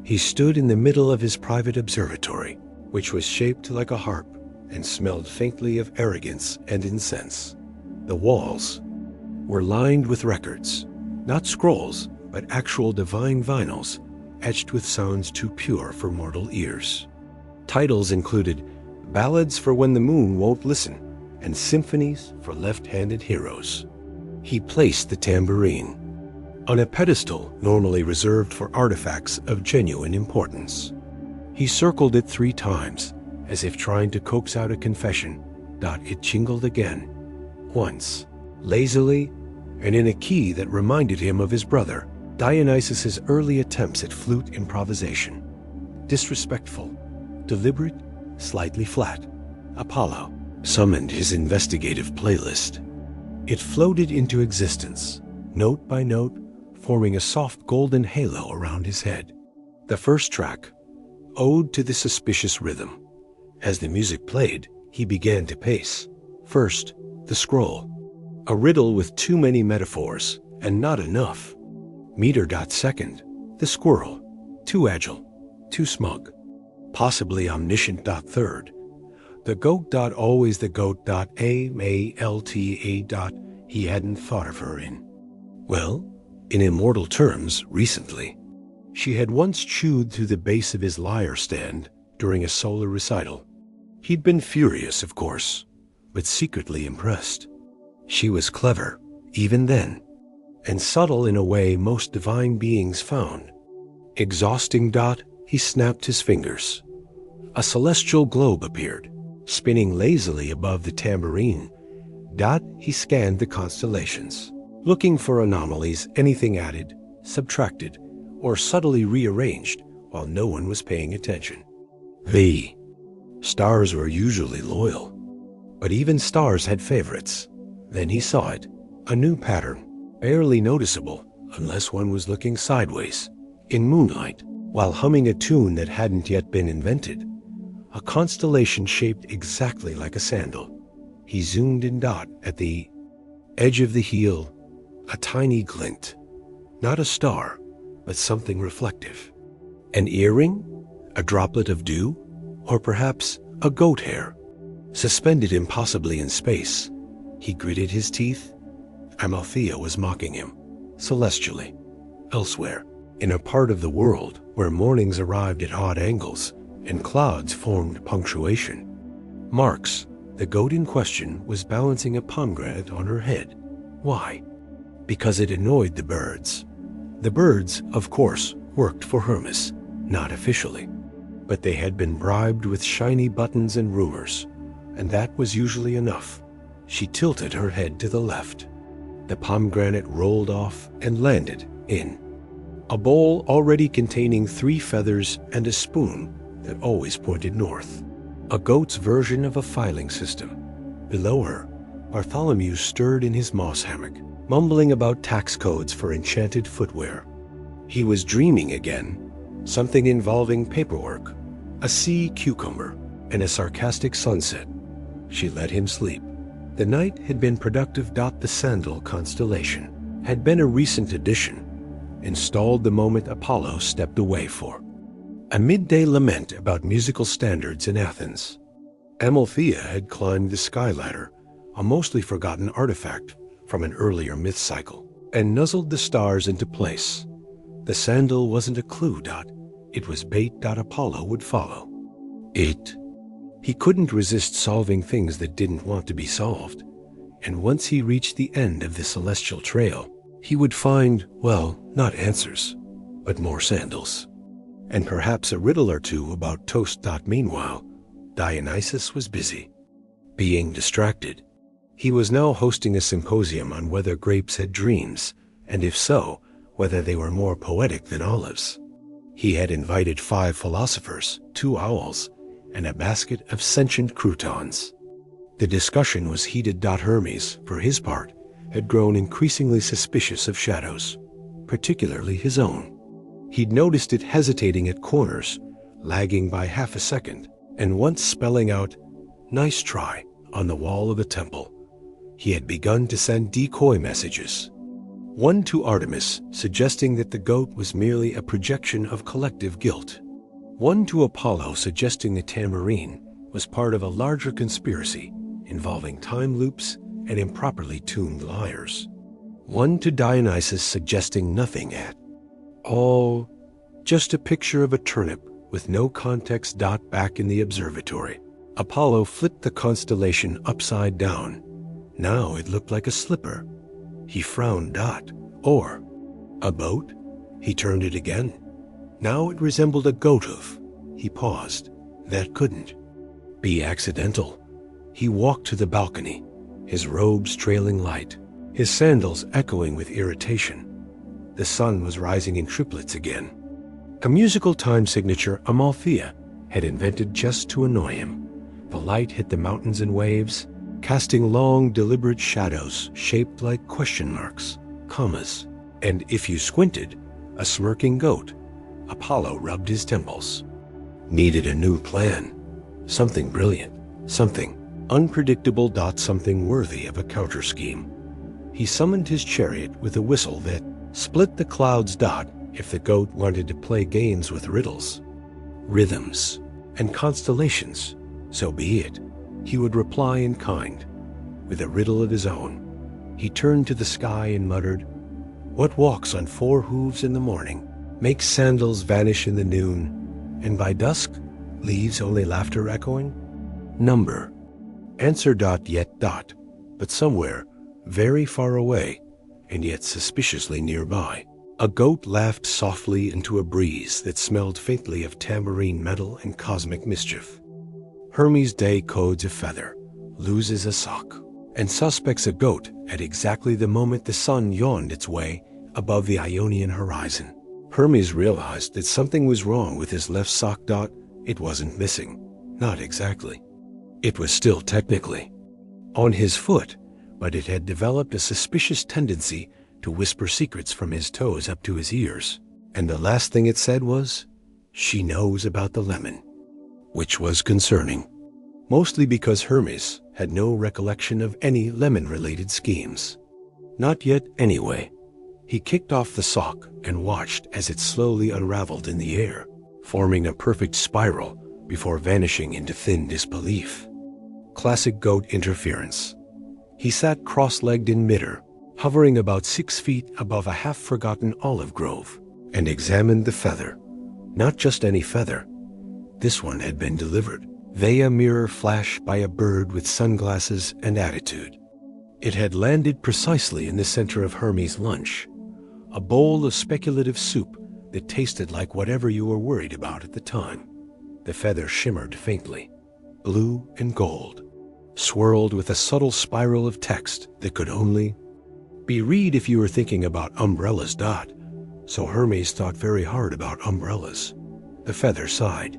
He stood in the middle of his private observatory, which was shaped like a harp and smelled faintly of arrogance and incense. The walls were lined with records, not scrolls, but actual divine vinyls, etched with sounds too pure for mortal ears. Titles included Ballads for When the Moon Won't Listen and Symphonies for Left-Handed Heroes. He placed the tambourine on a pedestal normally reserved for artifacts of genuine importance. He circled it 3 times, as if trying to coax out a confession. It jingled again, once, lazily, and in a key that reminded him of his brother, Dionysus's early attempts at flute improvisation. Disrespectful, deliberate, slightly flat. Apollo summoned his investigative playlist. It floated into existence, note by note, forming a soft golden halo around his head. The first track, Ode to the Suspicious Rhythm. As the music played, he began to pace. First, the scroll, a riddle with too many metaphors and not enough. Meter. Second, the squirrel, too agile, too smug, possibly omniscient. Third, the goat. Always the goat. Amalthea. He hadn't thought of her in, well, in immortal terms, recently. She had once chewed through the base of his lyre stand during a solar recital. He'd been furious, of course, but secretly impressed. She was clever, even then, and subtle in a way most divine beings found. Exhausting. He snapped his fingers. A celestial globe appeared, spinning lazily above the tambourine. He scanned the constellations, looking for anomalies, anything added, subtracted, or subtly rearranged while no one was paying attention. The stars were usually loyal, but even stars had favorites. Then he saw it, a new pattern, barely noticeable unless one was looking sideways, in moonlight, while humming a tune that hadn't yet been invented. A constellation shaped exactly like a sandal. He zoomed in. At the edge of the heel, a tiny glint. Not a star, but something reflective. An earring? A droplet of dew? Or perhaps a goat hair, suspended impossibly in space. He gritted his teeth. Amalthea was mocking him, celestially. Elsewhere, in a part of the world where mornings arrived at odd angles and clouds formed punctuation, Marx, the goat in question, was balancing a pomegranate on her head. Why? Because it annoyed the birds. The birds, of course, worked for Hermes, not officially, but they had been bribed with shiny buttons and rumors, and that was usually enough. She tilted her head to the left. The pomegranate rolled off and landed in a bowl already containing 3 feathers and a spoon that always pointed north. A goat's version of a filing system. Below her, Bartholomew stirred in his moss hammock, mumbling about tax codes for enchanted footwear. He was dreaming again, something involving paperwork, a sea cucumber, and a sarcastic sunset. She let him sleep. The night had been productive. The Sandal constellation had been a recent addition, installed the moment Apollo stepped away for a midday lament about musical standards in Athens. Amalthea had climbed the sky ladder, a mostly forgotten artifact from an earlier myth cycle, and nuzzled the stars into place. The sandal wasn't a clue. It was bait. Apollo would follow. He couldn't resist solving things that didn't want to be solved, and once he reached the end of the celestial trail, he would find, well, not answers, but more sandals. And perhaps a riddle or two about toast. Meanwhile, Dionysus was busy, being distracted. He was now hosting a symposium on whether grapes had dreams, and if so, whether they were more poetic than olives. He had invited 5 philosophers, 2 owls, and a basket of sentient croutons. The discussion was heated. Hermes, for his part, had grown increasingly suspicious of shadows, particularly his own. He'd noticed it hesitating at corners, lagging by half a second, and once spelling out, "Nice try," on the wall of a temple. He had begun to send decoy messages. One to Artemis, suggesting that the goat was merely a projection of collective guilt. One to Apollo, suggesting the tambourine was part of a larger conspiracy involving time loops and improperly tuned lyres. One to Dionysus, suggesting nothing at all, just a picture of a turnip with no context. Back in the observatory, Apollo flipped the constellation upside down. Now it looked like a slipper. He frowned. Or a boat? He turned it again. Now it resembled a goat hoof. He paused. That couldn't be accidental. He walked to the balcony, his robes trailing light, his sandals echoing with irritation. The sun was rising in triplets again. A musical time signature Amalthea had invented just to annoy him. The light hit the mountains and waves, casting long, deliberate shadows shaped like question marks, commas, and if you squinted, a smirking goat. Apollo rubbed his temples. Needed a new plan. Something brilliant. Something unpredictable. Something worthy of a counter scheme. He summoned his chariot with a whistle that split the clouds. If the goat wanted to play games with riddles, rhythms, and constellations, so be it. He would reply in kind, with a riddle of his own. He turned to the sky and muttered, "What walks on 4 hooves in the morning, makes sandals vanish in the noon, and by dusk leaves only laughter echoing?" Number. Answer. Yet. But somewhere, very far away, and yet suspiciously nearby, a goat laughed softly into a breeze that smelled faintly of tambourine metal and cosmic mischief. Hermes day codes a feather, loses a sock, and suspects a goat at exactly the moment the sun yawned its way above the Ionian horizon. Hermes realized that something was wrong with his left sock. It wasn't missing. Not exactly. It was still technically on his foot, but it had developed a suspicious tendency to whisper secrets from his toes up to his ears. And the last thing it said was, "She knows about the lemon," which was concerning. Mostly because Hermes had no recollection of any lemon-related schemes. Not yet, anyway. He kicked off the sock and watched as it slowly unraveled in the air, forming a perfect spiral before vanishing into thin disbelief. Classic goat interference. He sat cross-legged in midair, hovering about 6 feet above a half-forgotten olive grove, and examined the feather. Not just any feather. This one had been delivered via mirror flash by a bird with sunglasses and attitude. It had landed precisely in the center of Hermes' lunch, a bowl of speculative soup that tasted like whatever you were worried about at the time. The feather shimmered faintly, blue and gold, swirled with a subtle spiral of text that could only be read if you were thinking about umbrellas. So Hermes thought very hard about umbrellas. The feather sighed.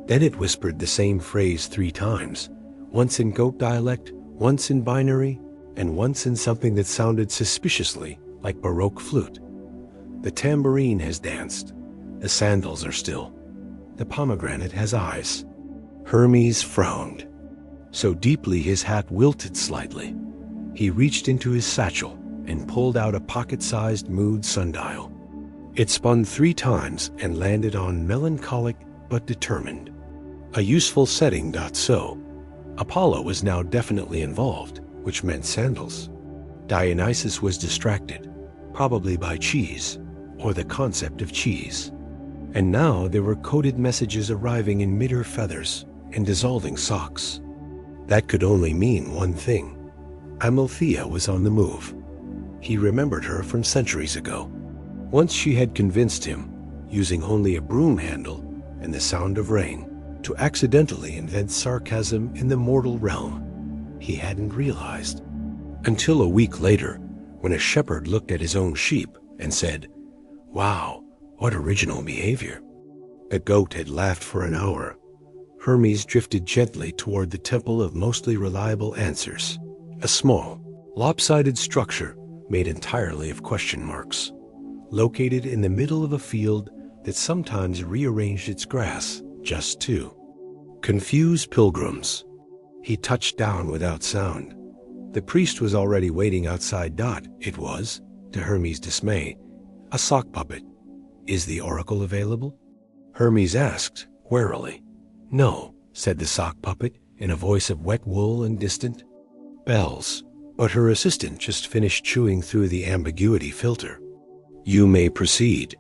Then it whispered the same phrase 3 times, once in goat dialect, once in binary, and once in something that sounded suspiciously like Baroque flute. The tambourine has danced. The sandals are still. The pomegranate has eyes. Hermes frowned. So deeply his hat wilted slightly. He reached into his satchel and pulled out a pocket-sized mood sundial. It spun 3 times and landed on melancholic but determined. A useful setting. So Apollo was now definitely involved, which meant sandals. Dionysus was distracted, probably by cheese, or the concept of cheese. And now there were coded messages arriving in midair feathers and dissolving socks. That could only mean one thing. Amalthea was on the move. He remembered her from centuries ago. Once she had convinced him, using only a broom handle and the sound of rain, to accidentally invent sarcasm in the mortal realm. He hadn't realized. Until a week later, when a shepherd looked at his own sheep and said, "Wow, what original behavior." The goat had laughed for an hour. Hermes drifted gently toward the temple of mostly reliable answers, a small, lopsided structure made entirely of question marks, located in the middle of a field that sometimes rearranged its grass just to confuse pilgrims. He touched down without sound. The priest was already waiting outside. It was To Hermes' dismay, "A sock puppet. Is the oracle available?" Hermes asked, warily. "No," said the sock puppet in a voice of wet wool and distant bells. But her assistant just finished chewing through the ambiguity filter. "You may proceed."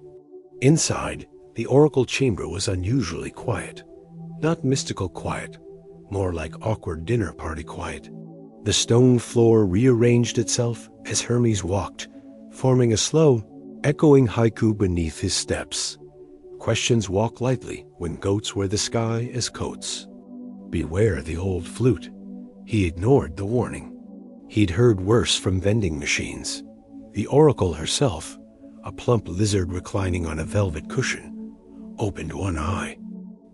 Inside, the oracle chamber was unusually quiet. Not mystical quiet, more like awkward dinner party quiet. The stone floor rearranged itself as Hermes walked, forming a slow, echoing haiku beneath his steps. Questions walk lightly when goats wear the sky as coats. Beware the old flute. He ignored the warning. He'd heard worse from vending machines. The oracle herself, a plump lizard reclining on a velvet cushion, opened one eye.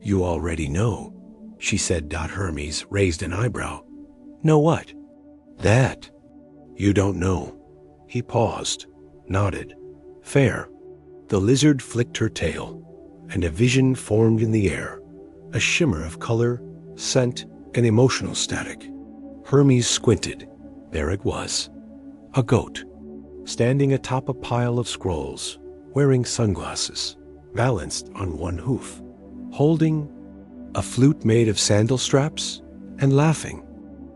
"You already know," she said. Hermes raised an eyebrow. "Know what?" "That." "You don't know." He paused, nodded. "Fair." The lizard flicked her tail, and a vision formed in the air, a shimmer of color, scent, and emotional static. Hermes squinted. There it was. A goat, standing atop a pile of scrolls, wearing sunglasses, balanced on one hoof, holding a flute made of sandal straps, and laughing.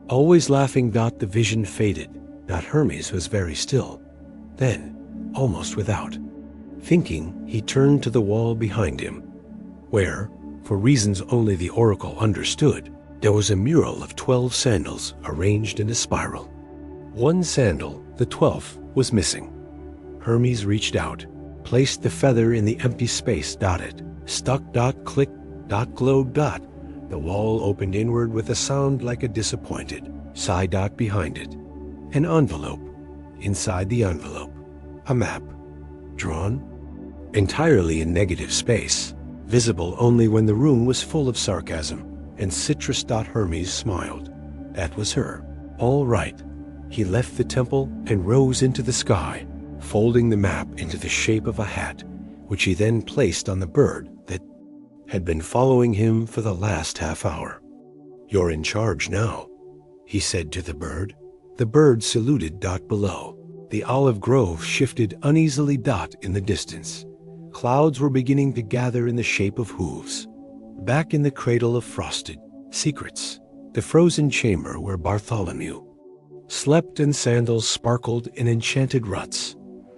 Always laughing. The vision faded. Hermes was very still. Then, almost without thinking, he turned to the wall behind him, where, for reasons only the oracle understood, there was a mural of 12 sandals arranged in a spiral. One sandal, the 12th, was missing. Hermes reached out, placed the feather in the empty space. It stuck. Click. Glowed. The wall opened inward with a sound like a disappointed sigh. Behind it, an envelope. Inside the envelope, a map, drawn entirely in negative space, visible only when the room was full of sarcasm and citrus. Hermes smiled. That was her. All right. He left the temple and rose into the sky, folding the map into the shape of a hat, which he then placed on the bird that had been following him for the last half hour. "You're in charge now," he said to the bird. The bird saluted. Below, the olive grove shifted uneasily. In the distance, clouds were beginning to gather in the shape of hooves. Back in the cradle of frosted secrets, the frozen chamber where Bartholomew slept and sandals sparkled in enchanted ruts,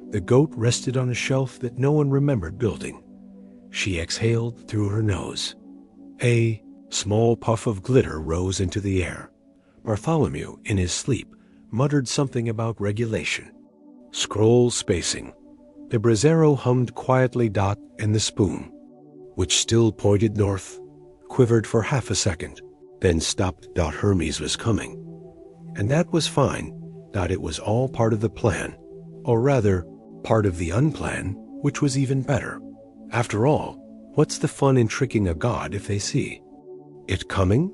the goat rested on a shelf that no one remembered building. She exhaled through her nose. A small puff of glitter rose into the air. Bartholomew, in his sleep, muttered something about regulation. Scroll spacing. The braziero hummed quietly. And the spoon, which still pointed north, quivered for half a second, then stopped. Hermes was coming. And that was fine. It was all part of the plan, or rather, part of the unplan, which was even better. After all, what's the fun in tricking a god if they see it coming?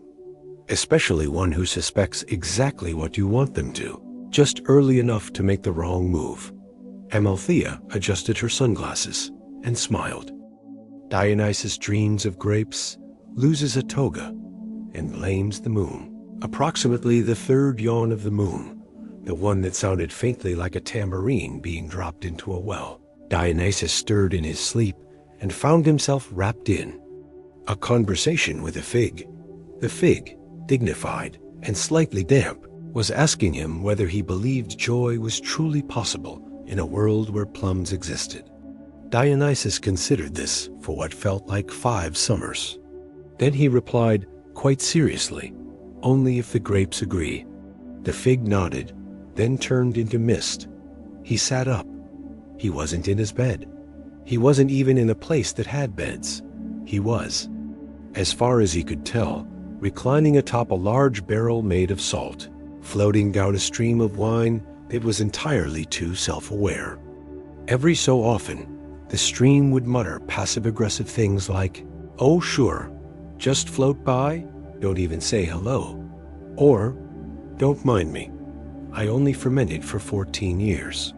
Especially one who suspects exactly what you want them to, just early enough to make the wrong move. Amalthea adjusted her sunglasses and smiled. Dionysus dreams of grapes, loses a toga, and blames the moon. Approximately the third yawn of the moon, the one that sounded faintly like a tambourine being dropped into a well. Dionysus stirred in his sleep and found himself wrapped in a conversation with a fig. The fig, dignified and slightly damp, was asking him whether he believed joy was truly possible in a world where plums existed. Dionysus considered this for what felt like 5 summers. Then he replied, quite seriously, "Only if the grapes agree." The fig nodded, then turned into mist. He sat up. He wasn't in his bed. He wasn't even in a place that had beds. He was, as far as he could tell, reclining atop a large barrel made of salt, floating down a stream of wine that was entirely too self-aware. Every so often, the stream would mutter passive-aggressive things like, "Oh sure, just float by, don't even say hello," or, "Don't mind me, I only fermented for 14 years.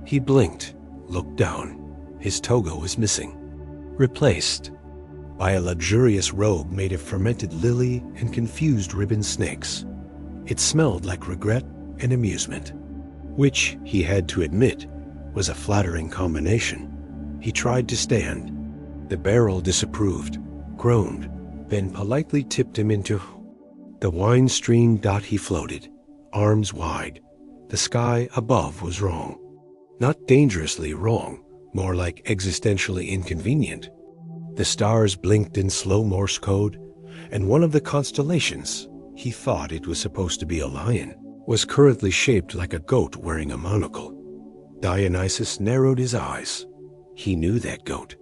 He blinked, looked down. His toga was missing, replaced by a luxurious robe made of fermented lily and confused ribbon snakes. It smelled like regret and amusement, which, he had to admit, was a flattering combination. He tried to stand. The barrel disapproved, groaned, then politely tipped him into the wine-strewn. He floated, arms wide. The sky above was wrong. Not dangerously wrong, more like existentially inconvenient. The stars blinked in slow Morse code, and one of the constellations, he thought it was supposed to be a lion, was currently shaped like a goat wearing a monocle. Dionysus narrowed his eyes. He knew that goat,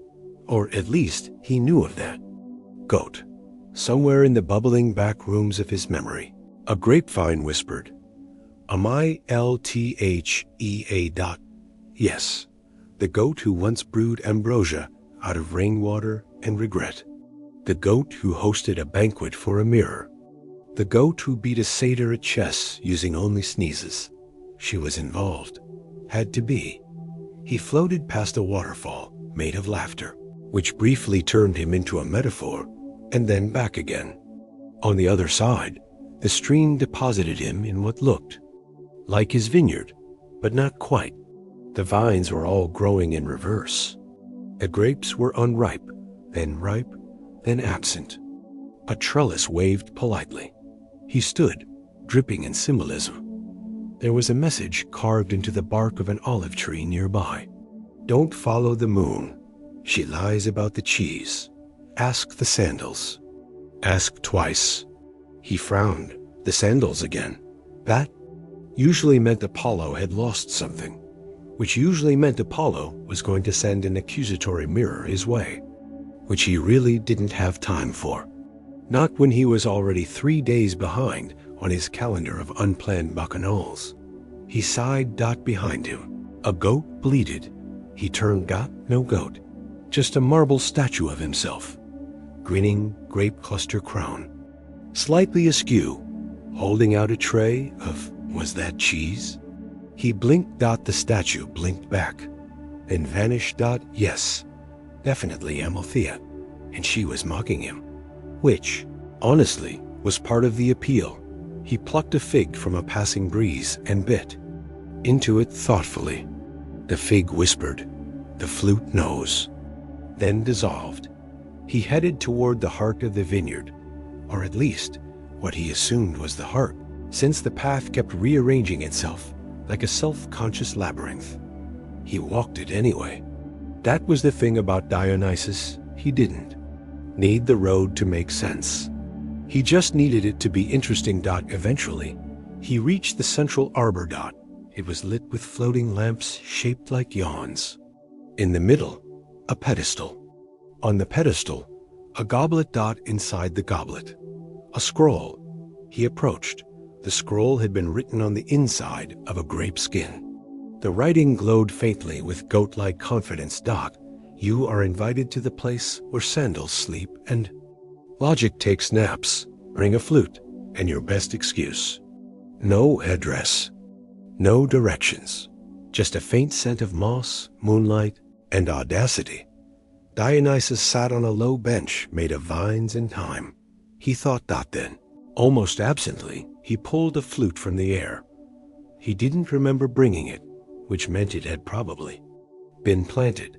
or at least he knew of that goat, somewhere in the bubbling back rooms of his memory. A grapevine whispered, Amalthea. Yes, the goat who once brewed ambrosia out of rainwater and regret. The goat who hosted a banquet for a mirror. The goat who beat a satyr at chess using only sneezes. She was involved. Had to be. He floated past a waterfall made of laughter, which briefly turned him into a metaphor, and then back again. On the other side, the stream deposited him in what looked like his vineyard, but not quite. The vines were all growing in reverse. The grapes were unripe, then ripe, then absent. A trellis waved politely. He stood, dripping in symbolism. There was a message carved into the bark of an olive tree nearby. Don't follow the moon. She lies about the cheese. Ask the sandals. Ask twice. He frowned. The sandals again. That usually meant Apollo had lost something, which usually meant Apollo was going to send an accusatory mirror his way, which he really didn't have time for. Not when he was already 3 days behind on his calendar of unplanned bacchanals. He sighed. Behind him. A goat bleated. He turned. No goat. Just a marble statue of himself. Grinning grape cluster crown. Slightly askew, holding out a tray of, was that cheese? He blinked. The statue blinked back, then vanished. Yes, definitely Amalthea, and she was mocking him. Which, honestly, was part of the appeal. He plucked a fig from a passing breeze and bit into it thoughtfully. The fig whispered, the flute knows, then dissolved. He headed toward the heart of the vineyard, or at least what he assumed was the heart, since the path kept rearranging itself like a self-conscious labyrinth. He walked it anyway. That was the thing about Dionysus. He didn't need the road to make sense. He just needed it to be interesting. Eventually, he reached the central arbor. It was lit with floating lamps shaped like yawns. In the middle, a pedestal. On the pedestal, a goblet. Inside the goblet, a scroll. He approached. The scroll had been written on the inside of a grape skin. The writing glowed faintly with goat-like confidence. You are invited to the place where sandals sleep and logic takes naps. Bring a flute and your best excuse. No address. No directions. Just a faint scent of moss, moonlight, and audacity. Dionysus sat on a low bench made of vines and thyme. He thought. Then, almost absently, he pulled a flute from the air. He didn't remember bringing it, which meant it had probably been planted,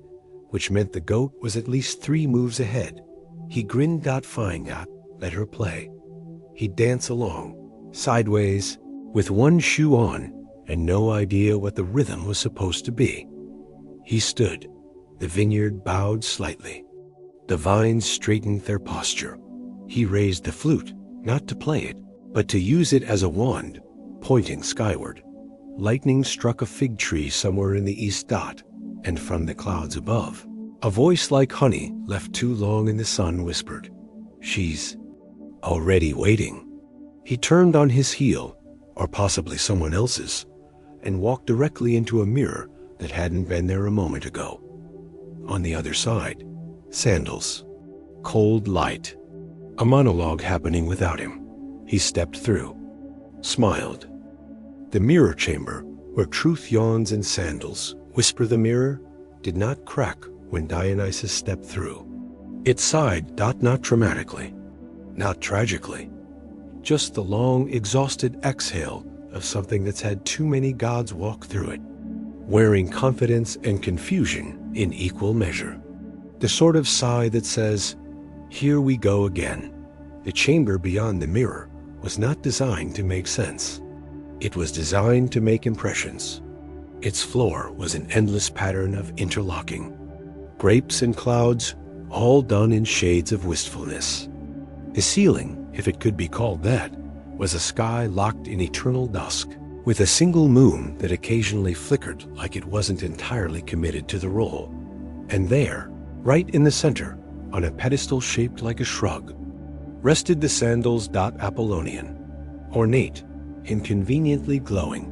which meant the goat was at least 3 moves ahead. He grinned. Fine. Let her play. He'd dance along, sideways, with one shoe on, and no idea what the rhythm was supposed to be. He stood. The vineyard bowed slightly. The vines straightened their posture. He raised the flute, not to play it, but to use it as a wand, pointing skyward. Lightning struck a fig tree somewhere in the east. And from the clouds above, a voice like honey left too long in the sun whispered, she's already waiting. He turned on his heel, or possibly someone else's, and walked directly into a mirror that hadn't been there a moment ago. On the other side, sandals, cold light, a monologue happening without him. He stepped through, smiled. The mirror chamber, where truth yawns in sandals, whisper the mirror, did not crack when Dionysus stepped through. It sighed. Not dramatically, not tragically, just the long, exhausted exhale of something that's had too many gods walk through it. wearing confidence and confusion in equal measure. The sort of sigh that says, "Here we go again." The chamber beyond the mirror was not designed to make sense. It was designed to make impressions. Its floor was an endless pattern of interlocking grapes and clouds, all done in shades of wistfulness. The ceiling, if it could be called that, was a sky locked in eternal dusk, with a single moon that occasionally flickered like it wasn't entirely committed to the role. And there, right in the center, on a pedestal shaped like a shrug, rested the sandals. Apollonian. Ornate, inconveniently glowing,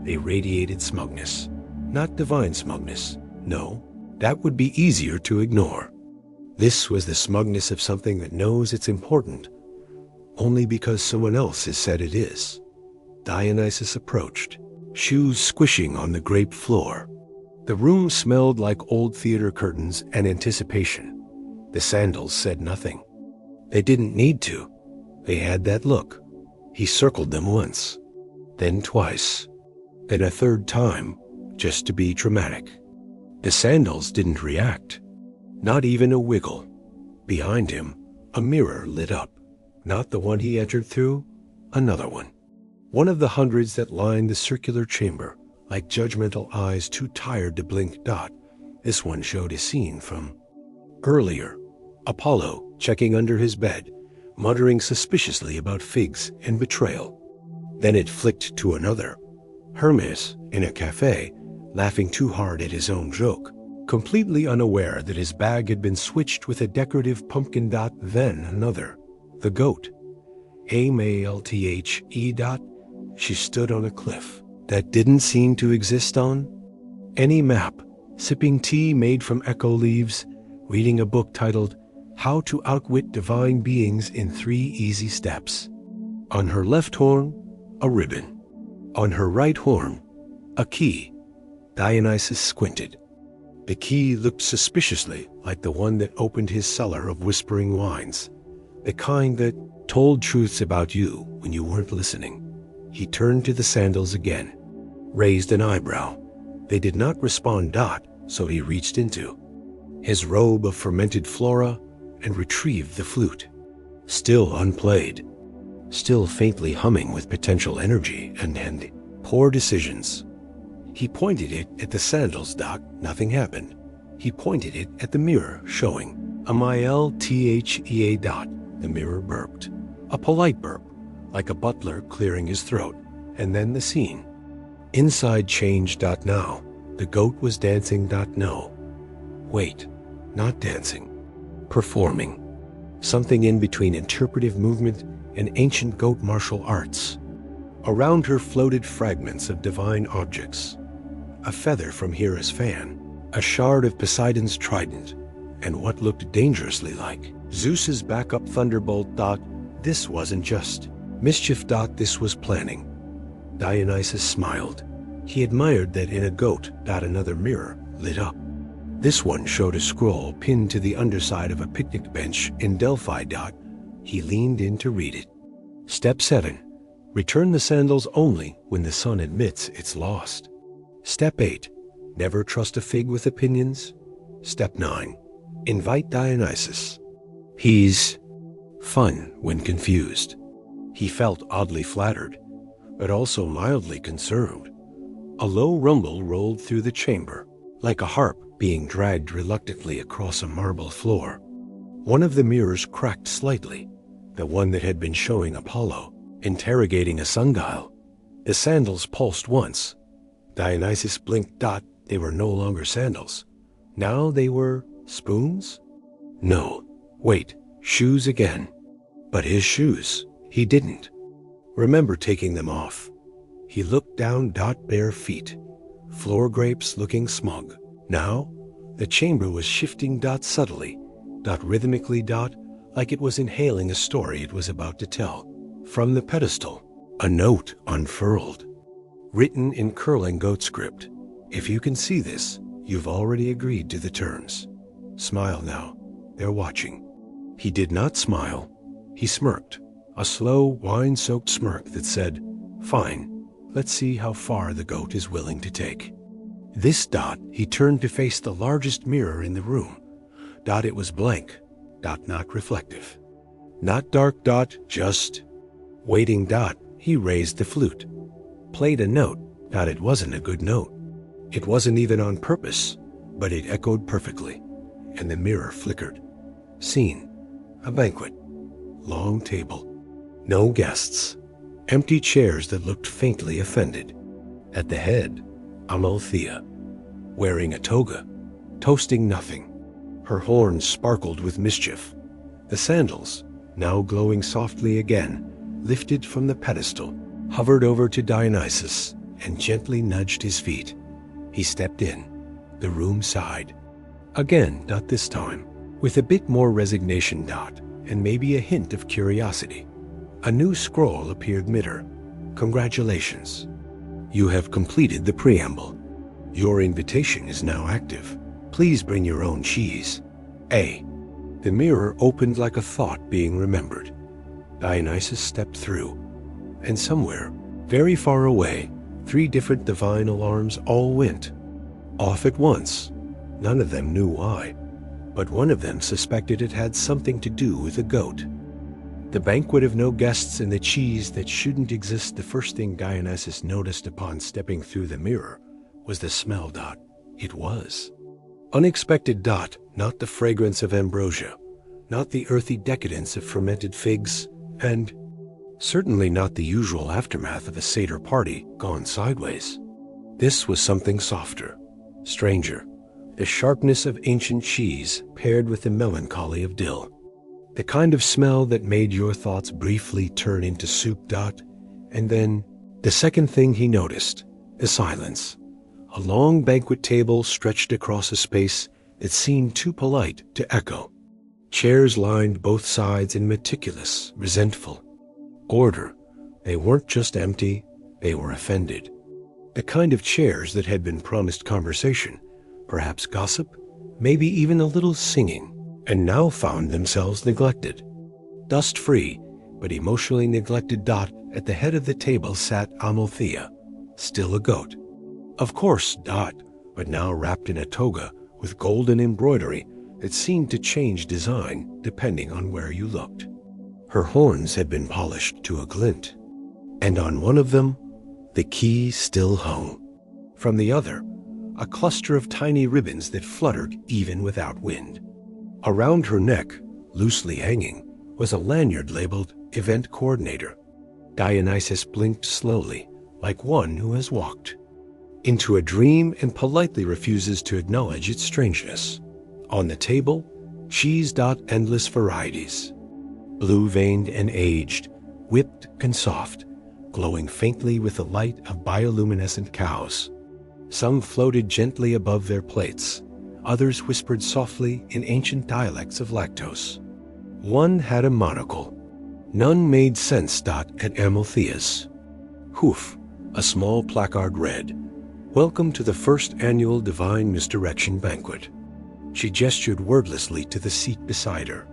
they radiated smugness. Not divine smugness, no, that would be easier to ignore. This was the smugness of something that knows it's important only because someone else has said it is. Dionysus approached, shoes squishing on the grape floor. The room smelled like old theater curtains and anticipation. The sandals said nothing. They didn't need to. They had that look. He circled them once, then twice, then a third time, just to be dramatic. The sandals didn't react. Not even a wiggle. Behind him, a mirror lit up. Not the one he entered through, another one. One of the hundreds that lined the circular chamber, like judgmental eyes too tired to blink. This one showed a scene from earlier. Apollo checking under his bed, muttering suspiciously about figs and betrayal. Then it flicked to another. Hermes in a cafe, laughing too hard at his own joke, completely unaware that his bag had been switched with a decorative pumpkin. Then another. The goat. Amalthea. She stood on a cliff that didn't seem to exist on any map, sipping tea made from echo leaves, reading a book titled How to Outwit Divine Beings in 3 Easy Steps. On her left horn, a ribbon. On her right horn, a key. Dionysus squinted. The key looked suspiciously like the one that opened his cellar of whispering wines, the kind that told truths about you when you weren't listening. He turned to the sandals again, raised an eyebrow. They did not respond. So he reached into his robe of fermented flora and retrieved the flute, still unplayed, still faintly humming with potential energy and poor decisions. He pointed it at the sandals. Nothing happened. He pointed it at the mirror, showing Amalthea. The mirror burped, a polite burp, like a butler clearing his throat, and then the scene. Inside changed. Now, the goat was dancing. No, wait, not dancing, performing. Something in between interpretive movement and ancient goat martial arts. Around her floated fragments of divine objects. A feather from Hera's fan, a shard of Poseidon's trident, and what looked dangerously like Zeus's backup thunderbolt. This wasn't just mischief. This was planning. Dionysus smiled. He admired that in a goat. Another mirror lit up. This one showed a scroll pinned to the underside of a picnic bench in Delphi. He leaned in to read it. Step 7. Return the sandals only when the sun admits it's lost. Step 8. Never trust a fig with opinions. Step 9. Invite Dionysus. He's fun when confused. He felt oddly flattered, but also mildly concerned. A low rumble rolled through the chamber, like a harp being dragged reluctantly across a marble floor. One of the mirrors cracked slightly, the one that had been showing Apollo, interrogating a sundial. The sandals pulsed once. Dionysus blinked. They were no longer sandals. Now they were spoons? No, wait, shoes again. But his shoes, he didn't remember taking them off. He looked down. Bare feet, floor grapes looking smug. Now, the chamber was shifting. Subtly, rhythmically. Like it was inhaling a story it was about to tell. From the pedestal, a note unfurled, written in curling goat script. If you can see this, you've already agreed to the terms. Smile now, they're watching. He did not smile. He smirked, a slow, wine-soaked smirk that said, fine, let's see how far the goat is willing to take. This Dot, he turned to face the largest mirror in the room. Dot, it was blank. Dot, not reflective. Not dark. Dot, just waiting. Dot, he raised the flute. Played a note. Dot, it wasn't a good note. It wasn't even on purpose, but it echoed perfectly, and the mirror flickered. Scene: a banquet. Long table. No guests. Empty chairs that looked faintly offended. At the head, Amalthea, wearing a toga, toasting nothing. Her horns sparkled with mischief. The sandals, now glowing softly again, lifted from the pedestal, hovered over to Dionysus, and gently nudged his feet. He stepped in. The room sighed. Again, not this time, with a bit more resignation. Dot, and maybe a hint of curiosity. A new scroll appeared mid-her. Congratulations. You have completed the preamble. Your invitation is now active. Please bring your own cheese. A. The mirror opened like a thought being remembered. Dionysus stepped through, and somewhere, very far away, 3 different divine alarms all went off at once. None of them knew why, but one of them suspected it had something to do with a goat. The banquet of no guests and the cheese that shouldn't exist. The first thing Dionysus noticed upon stepping through the mirror was the smell. Dot, it was unexpected. Dot, not the fragrance of ambrosia, not the earthy decadence of fermented figs, and certainly not the usual aftermath of a Seder party gone sideways. This was something softer, stranger, the sharpness of ancient cheese paired with the melancholy of dill. The kind of smell that made your thoughts briefly turn into soup. Dot, and then the second thing he noticed, the silence. A long banquet table stretched across a space that seemed too polite to echo. Chairs lined both sides in meticulous, resentful order. They weren't just empty, they were offended. The kind of chairs that had been promised conversation, perhaps gossip, maybe even a little singing, and now found themselves neglected. Dust-free, but emotionally neglected. Dot, at the head of the table sat Amalthea, still a goat. Of course, Dot, but now wrapped in a toga with golden embroidery that seemed to change design depending on where you looked. Her horns had been polished to a glint, and on one of them, the key still hung. From the other, a cluster of tiny ribbons that fluttered even without wind. Around her neck, loosely hanging, was a lanyard labeled Event Coordinator. Dionysus blinked slowly, like one who has walked into a dream and politely refuses to acknowledge its strangeness. On the table, cheese. Endless varieties. Blue-veined and aged, whipped and soft, glowing faintly with the light of bioluminescent cows. Some floated gently above their plates. Others whispered softly in ancient dialects of lactose. One had a monocle. None made sense. At Amalthea's hoof, a small placard read, "Welcome to the first annual Divine Misdirection Banquet." She gestured wordlessly to the seat beside her.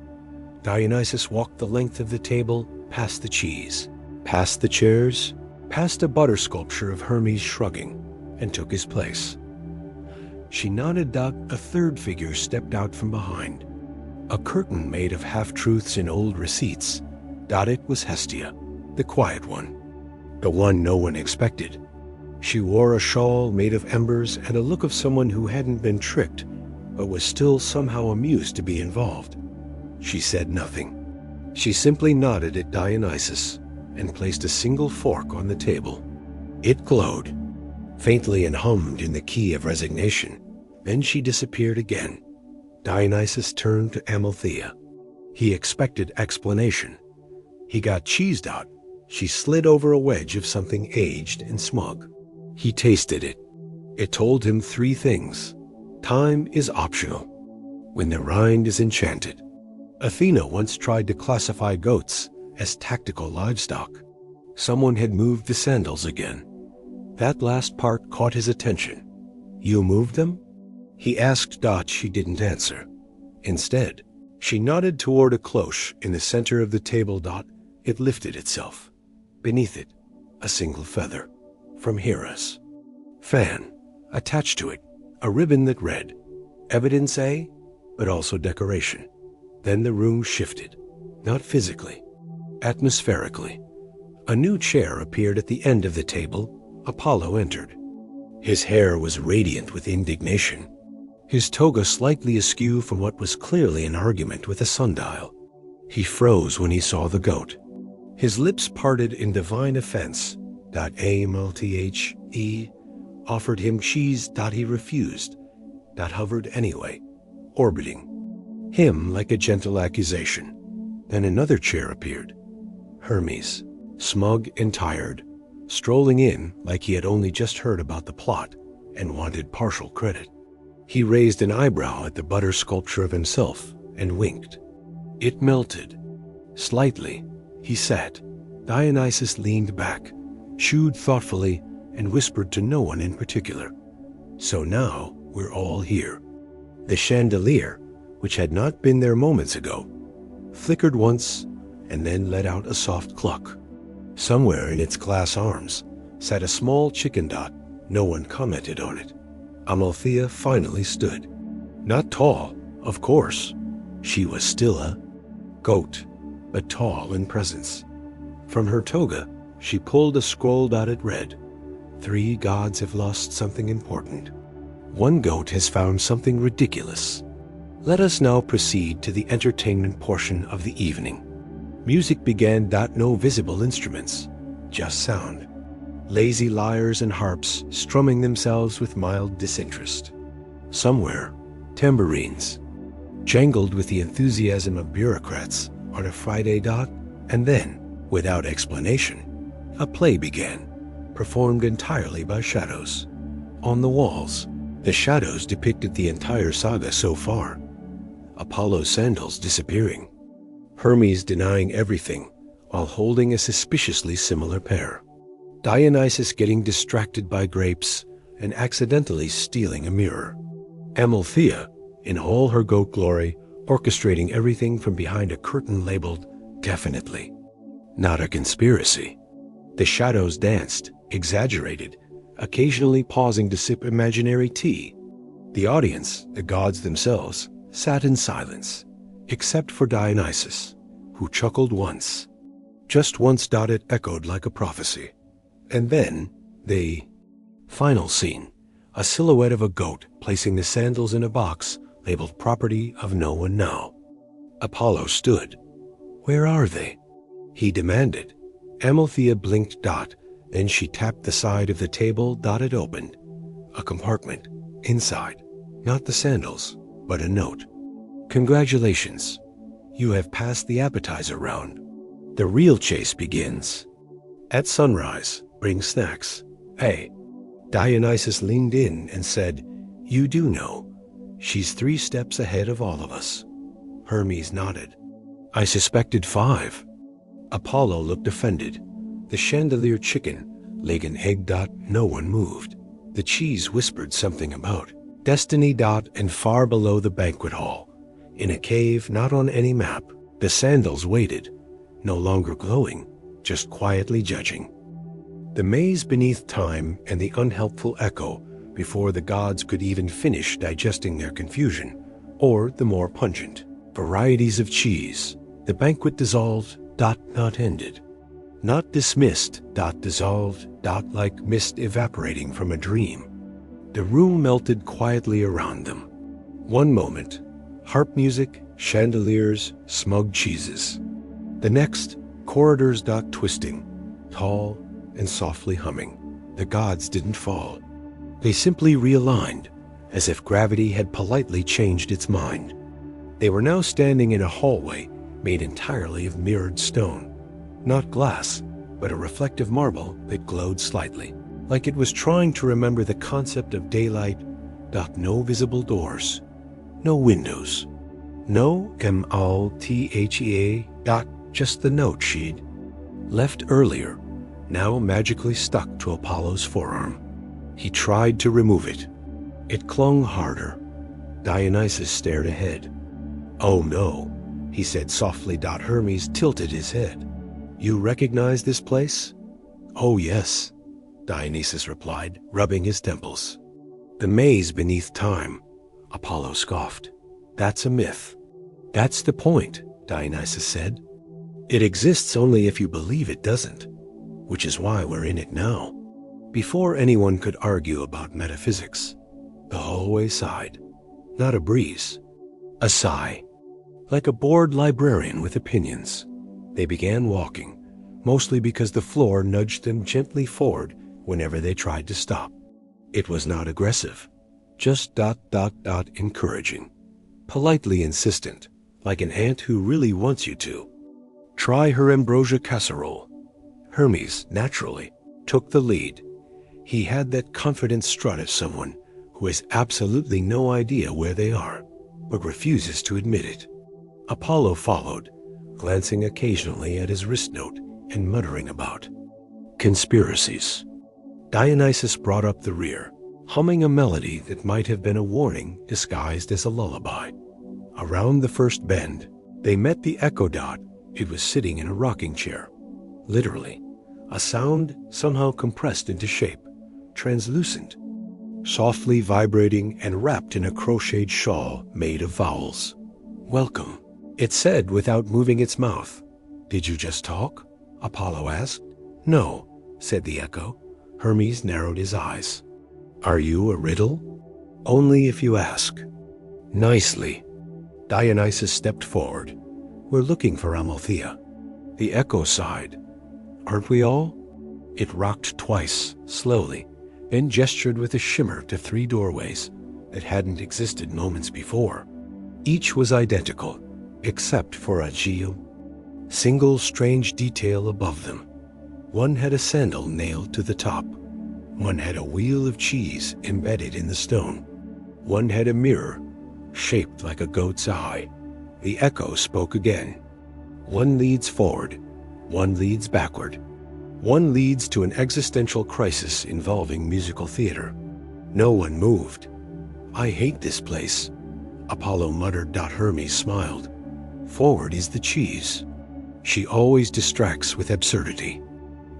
Dionysus walked the length of the table, past the cheese, past the chairs, past a butter sculpture of Hermes shrugging, and took his place. She nodded. A third figure stepped out from behind. A curtain made of half-truths and old receipts. It was Hestia, the quiet one, the one no one expected. She wore a shawl made of embers and a look of someone who hadn't been tricked, but was still somehow amused to be involved. She said nothing. She simply nodded at Dionysus and placed a single fork on the table. It glowed, faintly, and hummed in the key of resignation. Then she disappeared again. Dionysus turned to Amalthea. He expected explanation. He got cheesed out. She slid over a wedge of something aged and smug. He tasted it. It told him 3 things. Time is optional, when the rind is enchanted. Athena once tried to classify goats as tactical livestock. Someone had moved the sandals again. That last part caught his attention. "You moved them?" he asked. She didn't answer. Instead, she nodded toward a cloche in the center of the table. It lifted itself. Beneath it, a single feather, from Hera's fan, Attached to it, a ribbon that read, "Evidence A, but also decoration." Then the room shifted, not physically, atmospherically. A new chair appeared at the end of the table. Apollo entered. His hair was radiant with indignation, his toga slightly askew from what was clearly an argument with a sundial. He froze when he saw the goat. His lips parted in divine offense. Amalthea offered him cheese. He refused. Hovered anyway, orbiting him like a gentle accusation. Then another chair appeared. Hermes, smug and tired, strolling in like he had only just heard about the plot and wanted partial credit. He raised an eyebrow at the butter sculpture of himself and winked. It melted. Slightly, he sat. Dionysus leaned back, chewed thoughtfully, and whispered to no one in particular. So now we're all here. The chandelier, which had not been there moments ago, flickered once and then let out a soft cluck. Somewhere in its glass arms sat a small chicken. No one commented on it. Amalthea finally stood. Not tall, of course. She was still a goat, but tall in presence. From her toga, she pulled a scroll. It read, "3 gods have lost something important. 1 goat has found something ridiculous. Let us now proceed to the entertainment portion of the evening." Music began. No visible instruments, just sound. Lazy lyres and harps strumming themselves with mild disinterest. Somewhere, tambourines jangled with the enthusiasm of bureaucrats on a Friday. And then, without explanation, a play began, performed entirely by shadows. On the walls, the shadows depicted the entire saga so far. Apollo's sandals disappearing, Hermes denying everything while holding a suspiciously similar pair, Dionysus getting distracted by grapes and accidentally stealing a mirror, Amalthea, in all her goat glory, orchestrating everything from behind a curtain labeled "Definitely Not a Conspiracy." The shadows danced, exaggerated, occasionally pausing to sip imaginary tea. The audience, the gods themselves, sat in silence, except for Dionysus, who chuckled once. Just once. It echoed like a prophecy. And then, the final scene, a silhouette of a goat placing the sandals in a box labeled "Property of no one now." Apollo stood. "Where are they?" he demanded. Amalthea blinked. Then she tapped the side of the table. It opened. A compartment. Inside, not the sandals, but a note. "Congratulations. You have passed the appetizer round. The real chase begins. At sunrise, bring snacks. Hey." Dionysus leaned in and said, "You do know. She's 3 steps ahead of all of us." Hermes nodded. "I suspected 5. Apollo looked offended. The chandelier chicken, leg and egg. No one moved. The cheese whispered something about destiny. And far below the banquet hall, in a cave not on any map, the sandals waited, no longer glowing, just quietly judging. The maze beneath time and the unhelpful echo before the gods could even finish digesting their confusion, or the more pungent varieties of cheese. The banquet dissolved. Not ended. Not dismissed. Dissolved. Like mist evaporating from a dream. The room melted quietly around them. One moment, harp music, chandeliers, smug cheeses. The next, corridors. Twisting, tall and softly humming. The gods didn't fall. They simply realigned, as if gravity had politely changed its mind. They were now standing in a hallway made entirely of mirrored stone. Not glass, but a reflective marble that glowed slightly, like it was trying to remember the concept of daylight. No visible doors, no windows, no Malthea. Just the note she'd left earlier, now magically stuck to Apollo's forearm. He tried to remove it. It clung harder. Dionysus stared ahead. "Oh no," he said softly. Hermes tilted his head. "You recognize this place?" "Oh yes," Dionysus replied, rubbing his temples. The maze beneath time, Apollo scoffed. That's a myth. That's the point, Dionysus said. It exists only if you believe it doesn't, which is why we're in it now. Before anyone could argue about metaphysics, the hallway sighed. Not a breeze, a sigh. Like a bored librarian with opinions, they began walking, mostly because the floor nudged them gently forward whenever they tried to stop. It was not aggressive, just ... encouraging, politely insistent, like an aunt who really wants you to. Try her ambrosia casserole. Hermes, naturally, took the lead. He had that confident strut of someone who has absolutely no idea where they are, but refuses to admit it. Apollo followed, glancing occasionally at his wrist note and muttering about conspiracies. Dionysus brought up the rear, humming a melody that might have been a warning disguised as a lullaby. Around the first bend, they met the echo dot. It was sitting in a rocking chair. Literally, a sound somehow compressed into shape, translucent, softly vibrating and wrapped in a crocheted shawl made of vowels. Welcome, it said without moving its mouth. Did you just talk? Apollo asked. No, said the echo. Hermes narrowed his eyes. Are you a riddle? Only if you ask. Nicely. Dionysus stepped forward. We're looking for Amalthea. The echo sighed. Aren't we all? It rocked twice, slowly, then gestured with a shimmer to 3 doorways that hadn't existed moments before. Each was identical, except for a single strange detail above them. One had a sandal nailed to the top. One had a wheel of cheese embedded in the stone. One had a mirror, shaped like a goat's eye. The echo spoke again. One leads forward, one leads backward. One leads to an existential crisis involving musical theater. No one moved. I hate this place, Apollo muttered. Hermes smiled. Forward is the cheese. She always distracts with absurdity.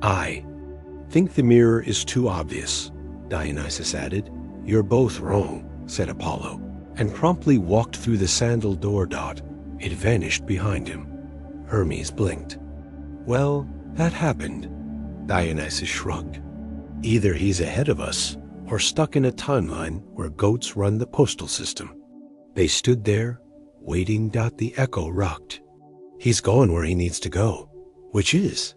I think the mirror is too obvious, Dionysus added. You're both wrong, said Apollo, and promptly walked through the sandal door. It vanished behind him. Hermes blinked. Well, that happened. Dionysus shrugged. Either he's ahead of us or stuck in a timeline where goats run the postal system. They stood there, waiting. The echo rocked. He's gone where he needs to go. Which is?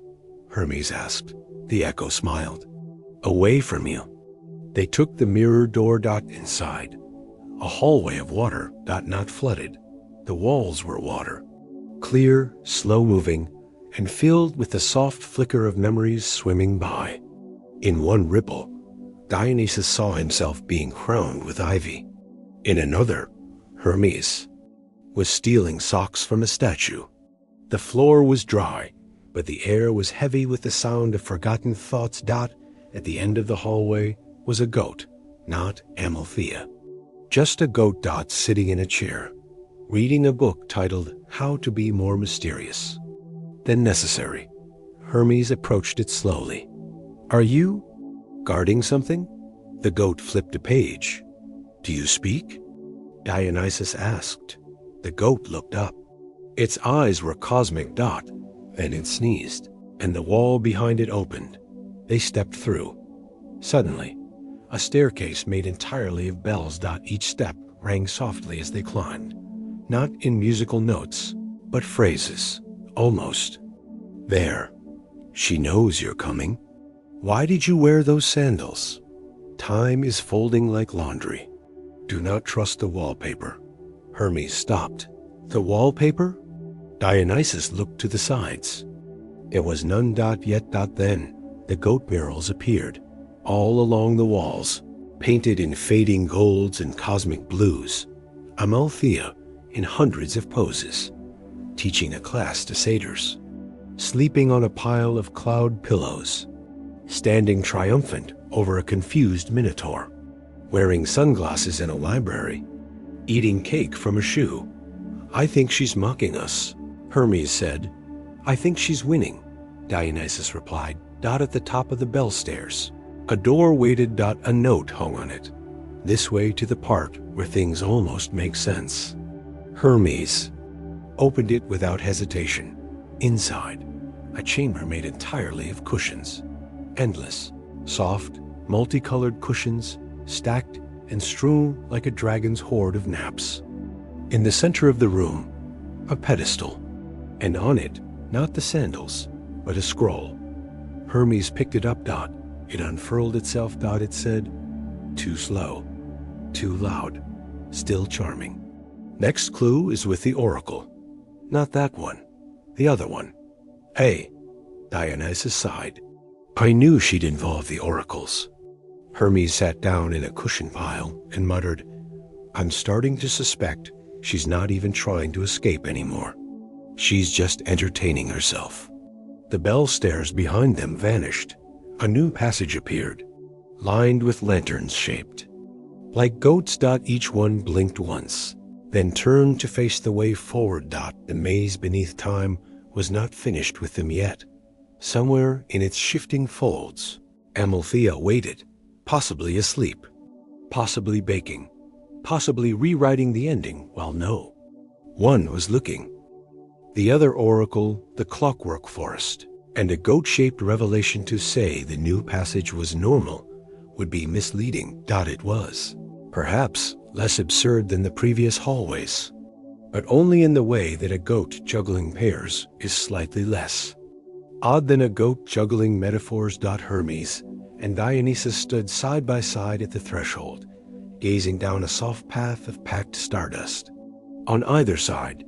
Hermes asked. The echo smiled. Away from you. They took the mirror door. Inside. A hallway of water. Not flooded. The walls were water. Clear, slow-moving, and filled with the soft flicker of memories swimming by. In one ripple, Dionysus saw himself being crowned with ivy. In another, Hermes was stealing socks from a statue. The floor was dry, but the air was heavy with the sound of forgotten thoughts. At the end of the hallway was a goat, not Amalthea. Just a goat. Sitting in a chair, reading a book titled How to Be More Mysterious Than Necessary. Hermes approached it slowly. Are you guarding something? The goat flipped a page. Do you speak? Dionysus asked. The goat looked up. Its eyes were cosmic. Then it sneezed, and the wall behind it opened. They stepped through. Suddenly, a staircase made entirely of bells. Each step rang softly as they climbed, not in musical notes, but phrases, almost. There. She knows you're coming. Why did you wear those sandals? Time is folding like laundry. Do not trust the wallpaper. Hermes stopped. The wallpaper? Dionysus looked to the sides. There was none. Yet. Then the goat murals appeared, all along the walls, painted in fading golds and cosmic blues. Amalthea in hundreds of poses, teaching a class to satyrs, sleeping on a pile of cloud pillows, standing triumphant over a confused minotaur, wearing sunglasses in a library, eating cake from a shoe. I think she's mocking us, Hermes said. I think she's winning, Dionysus replied. At the top of the bell stairs, a door waited. A note hung on it. This way to the part where things almost make sense. Hermes opened it without hesitation. Inside, a chamber made entirely of cushions. Endless, soft, multicolored cushions, stacked and strewn like a dragon's hoard of naps. In the center of the room, a pedestal, and on it, not the sandals, but a scroll. Hermes picked it up. It unfurled itself. It said, "Too slow, too loud, still charming." Next clue is with the oracle. Not that one, the other one. Hey, Dionysus sighed. I knew she'd involve the oracles. Hermes sat down in a cushion pile and muttered, I'm starting to suspect she's not even trying to escape anymore. She's just entertaining herself. The bell stairs behind them vanished. A new passage appeared, lined with lanterns shaped like goats. Each one blinked once, then turned to face the way forward. The maze beneath time was not finished with them yet. Somewhere in its shifting folds, Amalthea waited, possibly asleep, possibly baking, possibly rewriting the ending while no one was looking. The other oracle, the clockwork forest, and a goat-shaped revelation to say the new passage was normal would be misleading. It was, perhaps, less absurd than the previous hallways, but only in the way that a goat juggling pears is slightly less odd than a goat juggling metaphors. Hermes and Dionysus stood side by side at the threshold, gazing down a soft path of packed stardust. On either side,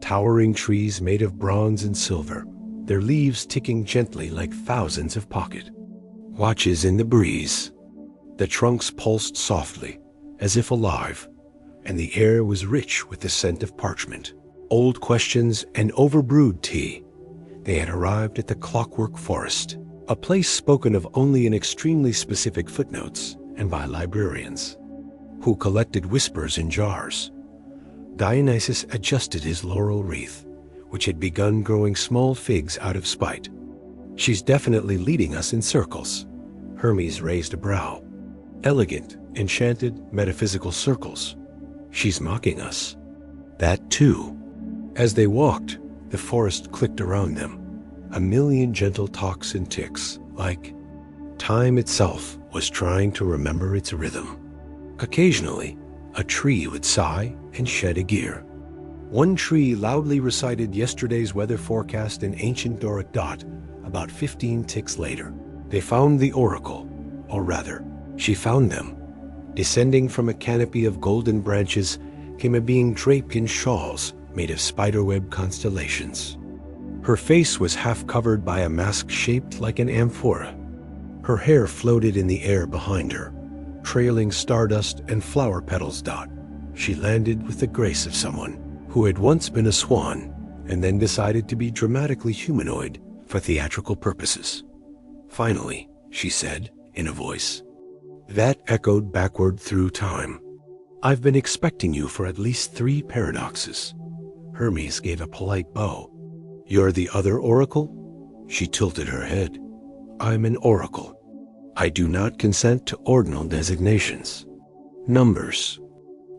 towering trees made of bronze and silver, their leaves ticking gently like thousands of pocket watches in the breeze. The trunks pulsed softly, as if alive, and the air was rich with the scent of parchment, old questions, and overbrewed tea. They had arrived at the clockwork forest, a place spoken of only in extremely specific footnotes and by librarians, who collected whispers in jars. Dionysus adjusted his laurel wreath, which had begun growing small figs out of spite. She's definitely leading us in circles. Hermes raised a brow. Elegant, enchanted, metaphysical circles. She's mocking us. That too. As they walked, the forest clicked around them. A million gentle talks and ticks, like time itself was trying to remember its rhythm. Occasionally, a tree would sigh and shed a gear. One tree loudly recited yesterday's weather forecast in ancient Doric. About 15 ticks later, they found the oracle, or rather, she found them. Descending from a canopy of golden branches came a being draped in shawls made of spiderweb constellations. Her face was half covered by a mask shaped like an amphora. Her hair floated in the air behind her, trailing stardust and flower petals. She landed with the grace of someone who had once been a swan and then decided to be dramatically humanoid for theatrical purposes. Finally, she said, in a voice that echoed backward through time, I've been expecting you for at least 3 paradoxes. Hermes gave a polite bow. You're the other oracle? She tilted her head. I'm an oracle. I do not consent to ordinal designations. Numbers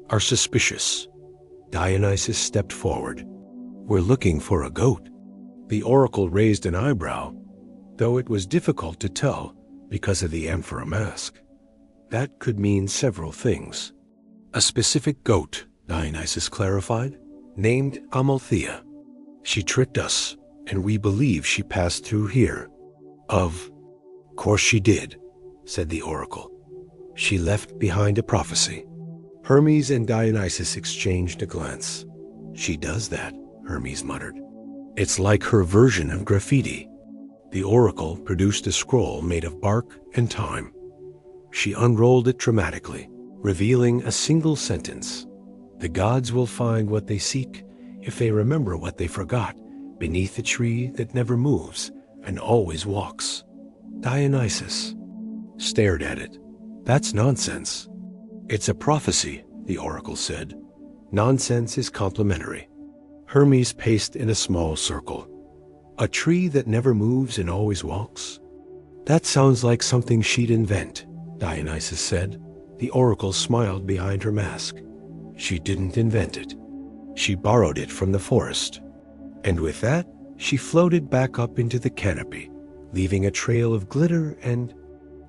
are suspicious. Dionysus stepped forward. We're looking for a goat. The oracle raised an eyebrow, though it was difficult to tell because of the amphora mask. That could mean several things. A specific goat, Dionysus clarified, named Amalthea. She tricked us, and we believe she passed through here. Of course she did, said the oracle. She left behind a prophecy. Hermes and Dionysus exchanged a glance. She does that, Hermes muttered. It's like her version of graffiti. The oracle produced a scroll made of bark and time. She unrolled it dramatically, revealing a single sentence. The gods will find what they seek if they remember what they forgot beneath a tree that never moves and always walks. Dionysus stared at it. That's nonsense. It's a prophecy, the oracle said. Nonsense is complimentary. Hermes paced in a small circle. A tree that never moves and always walks? That sounds like something she'd invent, Dionysus said. The oracle smiled behind her mask. She didn't invent it. She borrowed it from the forest. And with that, she floated back up into the canopy, leaving a trail of glitter and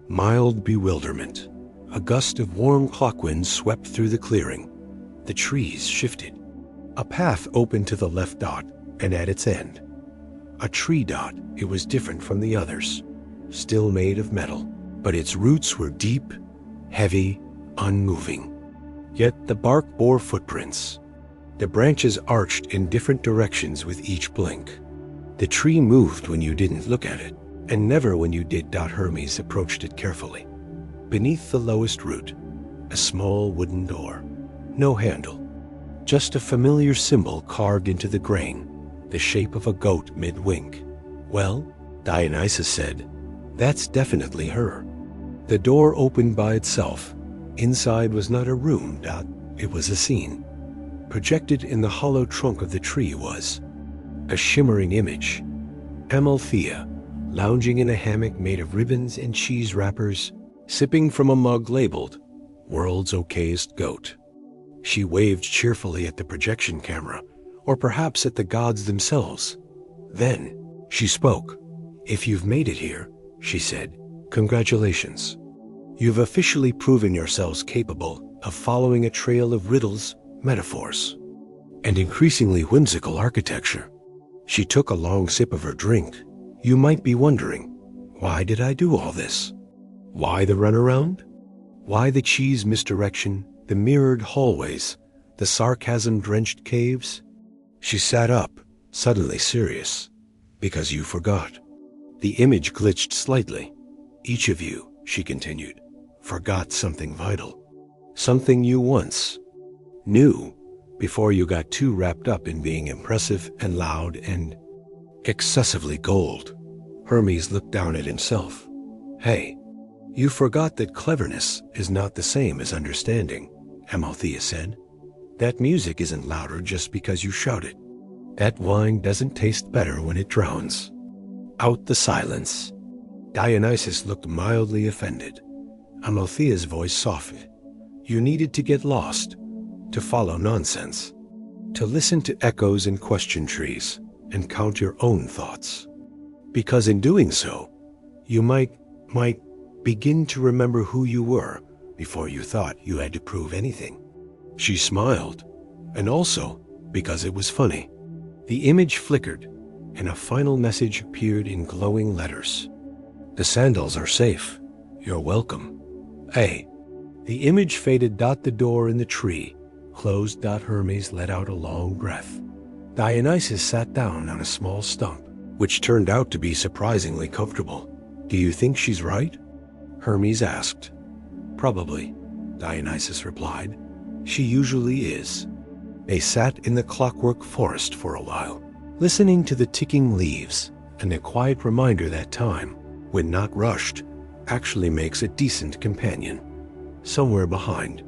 mild bewilderment. A gust of warm clockwind swept through the clearing. The trees shifted. A path opened to the left dot, and at its end, a tree dot. It was different from the others, still made of metal, but its roots were deep, heavy, unmoving. Yet the bark bore footprints. The branches arched in different directions with each blink. The tree moved when you didn't look at it, and never when you did. Hermes approached it carefully. Beneath the lowest root, a small wooden door. No handle, just a familiar symbol carved into the grain, the shape of a goat mid-wink. Well, Dionysus said, that's definitely her. The door opened by itself. Inside was not a room, it was a scene. Projected in the hollow trunk of the tree was a shimmering image. Amalthea, lounging in a hammock made of ribbons and cheese wrappers, sipping from a mug labeled, "World's Okayest Goat." She waved cheerfully at the projection camera, or perhaps at the gods themselves. Then she spoke. "If you've made it here," she said, "congratulations. You've officially proven yourselves capable of following a trail of riddles, metaphors, and increasingly whimsical architecture." She took a long sip of her drink. You might be wondering, why did I do all this? Why the runaround? Why the cheese misdirection, the mirrored hallways, the sarcasm-drenched caves? She sat up, suddenly serious. Because you forgot. The image glitched slightly. Each of you, she continued, forgot something vital. Something you once knew before you got too wrapped up in being impressive and loud and excessively gold. Hermes looked down at himself. Hey, you forgot that cleverness is not the same as understanding, Amalthea said. That music isn't louder just because you shout it. That wine doesn't taste better when it drowns out the silence. Dionysus looked mildly offended. Amalthea's voice softened. You needed to get lost, to follow nonsense, to listen to echoes and question trees, and count your own thoughts. Because in doing so, you might begin to remember who you were before you thought you had to prove anything. She smiled, and also because it was funny. The image flickered, and a final message appeared in glowing letters. The sandals are safe. You're welcome. Hey. The image faded. The door in the tree closed. Hermes let out a long breath. Dionysus sat down on a small stump, which turned out to be surprisingly comfortable. Do you think she's right? Hermes asked. Probably, Dionysus replied. She usually is. They sat in the clockwork forest for a while, listening to the ticking leaves and a quiet reminder that time, when not rushed, actually makes a decent companion. Somewhere behind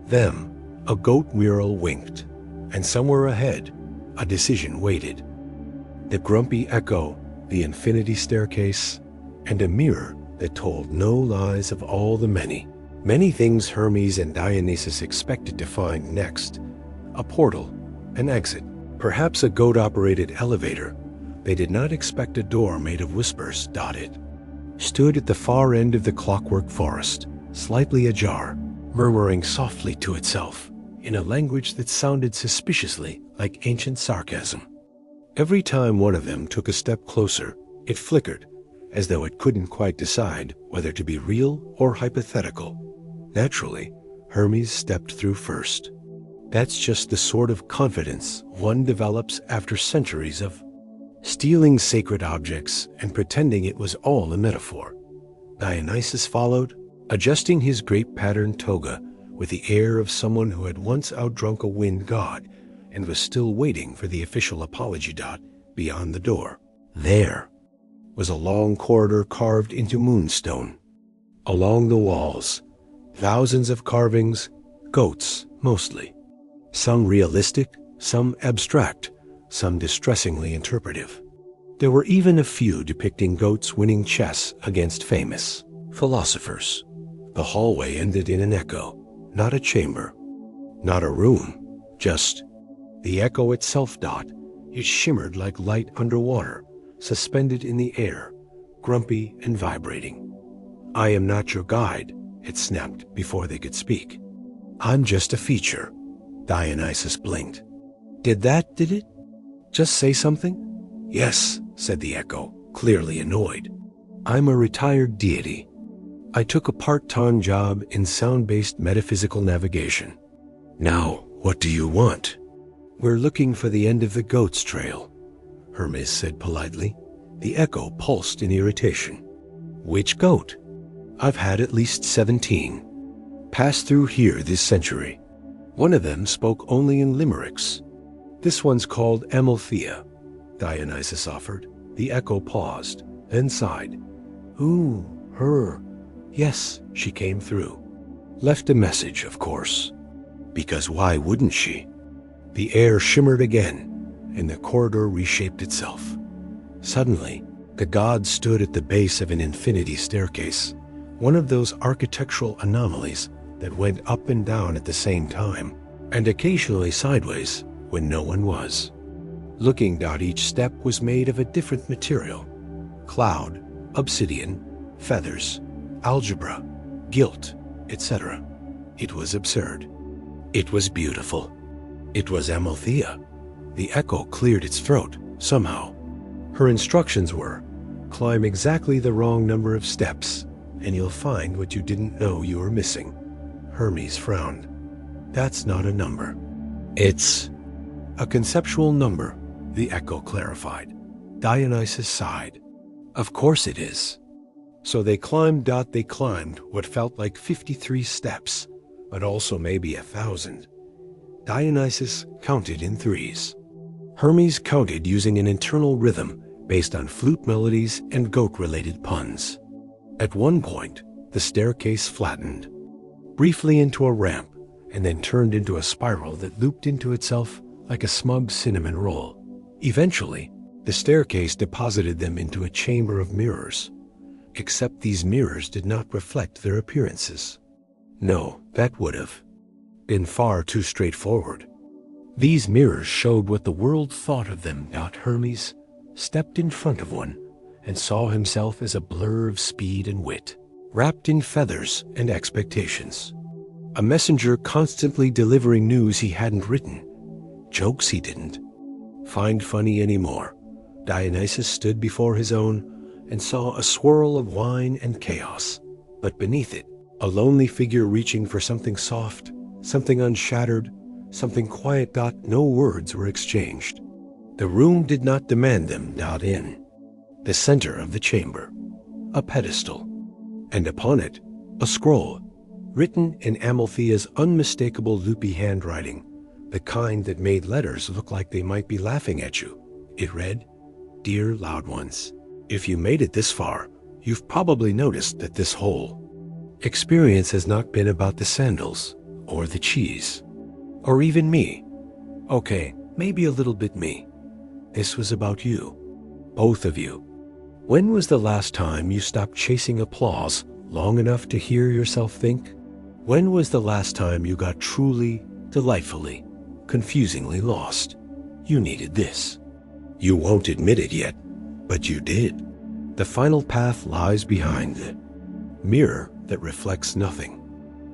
them, a goat mural winked, and somewhere ahead, a decision waited. The grumpy echo, the infinity staircase, and a mirror that told no lies of all the many things Hermes and Dionysus expected to find next. A portal, an exit, perhaps a goat-operated elevator. They did not expect a door made of whispers. It stood at the far end of the clockwork forest, slightly ajar, murmuring softly to itself in a language that sounded suspiciously like ancient sarcasm. Every time one of them took a step closer, it flickered, as though it couldn't quite decide whether to be real or hypothetical. Naturally, Hermes stepped through first. That's just the sort of confidence one develops after centuries of stealing sacred objects and pretending it was all a metaphor. Dionysus followed, adjusting his grape-patterned toga with the air of someone who had once outdrunk a wind god and was still waiting for the official apology. Beyond the door, there was a long corridor carved into moonstone. Along the walls, thousands of carvings, goats mostly. Some realistic, some abstract, some distressingly interpretive. There were even a few depicting goats winning chess against famous philosophers. The hallway ended in an echo, not a chamber, not a room, just the echo itself. It shimmered like light underwater, suspended in the air, grumpy and vibrating. "I am not your guide," it snapped before they could speak. "I'm just a feature." Dionysus blinked. Did it? Just say something?" "Yes," said the echo, clearly annoyed. "I'm a retired deity. I took a part-time job in sound-based metaphysical navigation. Now, what do you want?" "We're looking for the end of the goat's trail," Hermes said politely. The echo pulsed in irritation. "Which goat?" "I've had at least 17. Passed through here this century. One of them spoke only in limericks. This one's called Amalthea," Dionysus offered. The echo paused, then sighed. "Ooh, her. Yes, she came through. Left a message, of course. Because why wouldn't she?" The air shimmered again, and the corridor reshaped itself. Suddenly, the gods stood at the base of an infinity staircase, one of those architectural anomalies that went up and down at the same time, and occasionally sideways when no one was. Looking, each step was made of a different material: cloud, obsidian, feathers, algebra, gilt, etc. It was absurd. It was beautiful. It was Amalthea. The echo cleared its throat, somehow. Her instructions were, climb exactly the wrong number of steps, and you'll find what you didn't know you were missing. Hermes frowned. "That's not a number. It's a conceptual number," the echo clarified. Dionysus sighed. "Of course it is." So they climbed. They climbed what felt like 53 steps, but also maybe 1,000. Dionysus counted in threes. Hermes counted using an internal rhythm based on flute melodies and goat-related puns. At one point, the staircase flattened, briefly into a ramp, and then turned into a spiral that looped into itself like a smug cinnamon roll. Eventually, the staircase deposited them into a chamber of mirrors, except these mirrors did not reflect their appearances. No, that would have been far too straightforward. These mirrors showed what the world thought of them. Hermes stepped in front of one and saw himself as a blur of speed and wit, wrapped in feathers and expectations. A messenger constantly delivering news he hadn't written, jokes he didn't find funny anymore. Dionysus stood before his own and saw a swirl of wine and chaos, but beneath it, a lonely figure reaching for something soft, something unshattered, something quiet. No words were exchanged. The room did not demand them. In the center of the chamber, a pedestal, and upon it, a scroll, written in Amalthea's unmistakable loopy handwriting, the kind that made letters look like they might be laughing at you. It read, "Dear Loud Ones, if you made it this far, you've probably noticed that this whole experience has not been about the sandals, or the cheese, or even me. Okay, maybe a little bit me. This was about you, both of you. When was the last time you stopped chasing applause long enough to hear yourself think? When was the last time you got truly, delightfully, confusingly lost? You needed this. You won't admit it yet, but you did. The final path lies behind the mirror that reflects nothing.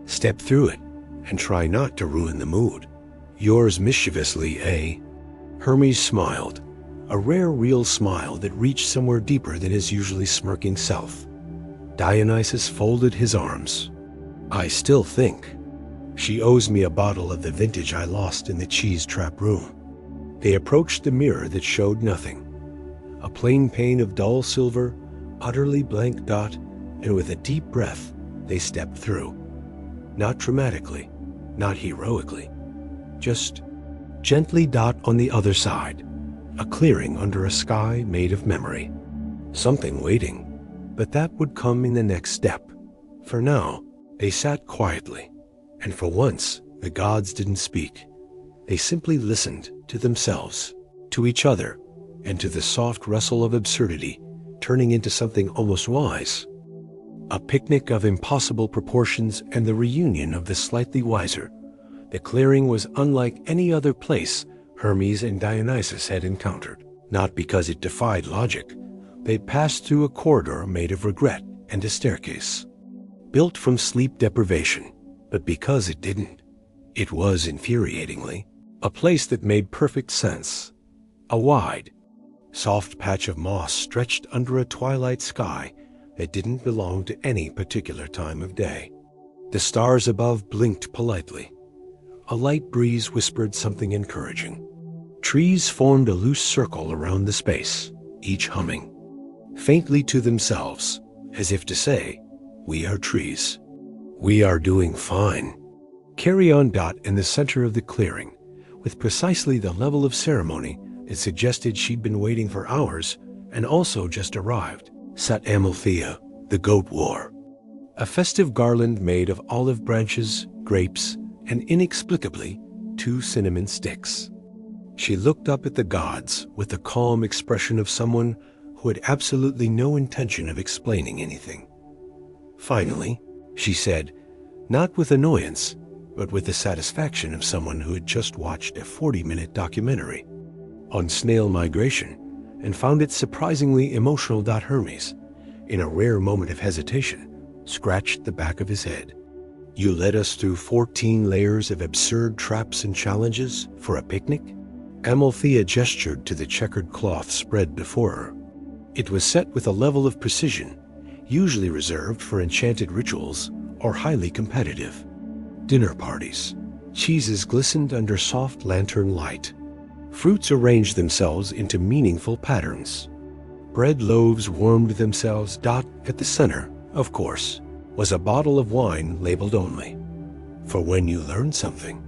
Step through it and try not to ruin the mood. Yours mischievously, eh?" Hermes smiled, a rare real smile that reached somewhere deeper than his usually smirking self. Dionysus folded his arms. "I still think she owes me a bottle of the vintage I lost in the cheese trap room." They approached the mirror that showed nothing. A plain pane of dull silver, utterly blank. And with a deep breath, they stepped through. Not dramatically, not heroically, just gently. On the other side, a clearing under a sky made of memory. Something waiting, but that would come in the next step. For now, they sat quietly, and for once, the gods didn't speak. They simply listened to themselves, to each other, and to the soft rustle of absurdity turning into something almost wise. A picnic of impossible proportions and the reunion of the slightly wiser. The clearing was unlike any other place Hermes and Dionysus had encountered. Not because it defied logic. They passed through a corridor made of regret and a staircase, built from sleep deprivation, but because it didn't. It was, infuriatingly, a place that made perfect sense. A wide, soft patch of moss stretched under a twilight sky that didn't belong to any particular time of day. The stars above blinked politely. A light breeze whispered something encouraging. Trees formed a loose circle around the space, each humming, faintly to themselves, as if to say, "We are trees. We are doing fine." Carry on Dot in the center of the clearing, with precisely the level of ceremony that suggested she'd been waiting for hours and also just arrived, sat Amalthea, the goat war. A festive garland made of olive branches, grapes, and inexplicably 2 cinnamon sticks. She looked up at the gods with the calm expression of someone who had absolutely no intention of explaining anything. "Finally," she said, not with annoyance, but with the satisfaction of someone who had just watched a 40-minute documentary on snail migration and found it surprisingly emotional. Hermes, in a rare moment of hesitation, scratched the back of his head. "You led us through 14 layers of absurd traps and challenges for a picnic?" Amalthea gestured to the checkered cloth spread before her. It was set with a level of precision, usually reserved for enchanted rituals or highly competitive dinner parties. Cheeses glistened under soft lantern light. Fruits arranged themselves into meaningful patterns. Bread loaves warmed themselves. At the center, of course, was a bottle of wine labeled only. "For when you learn something."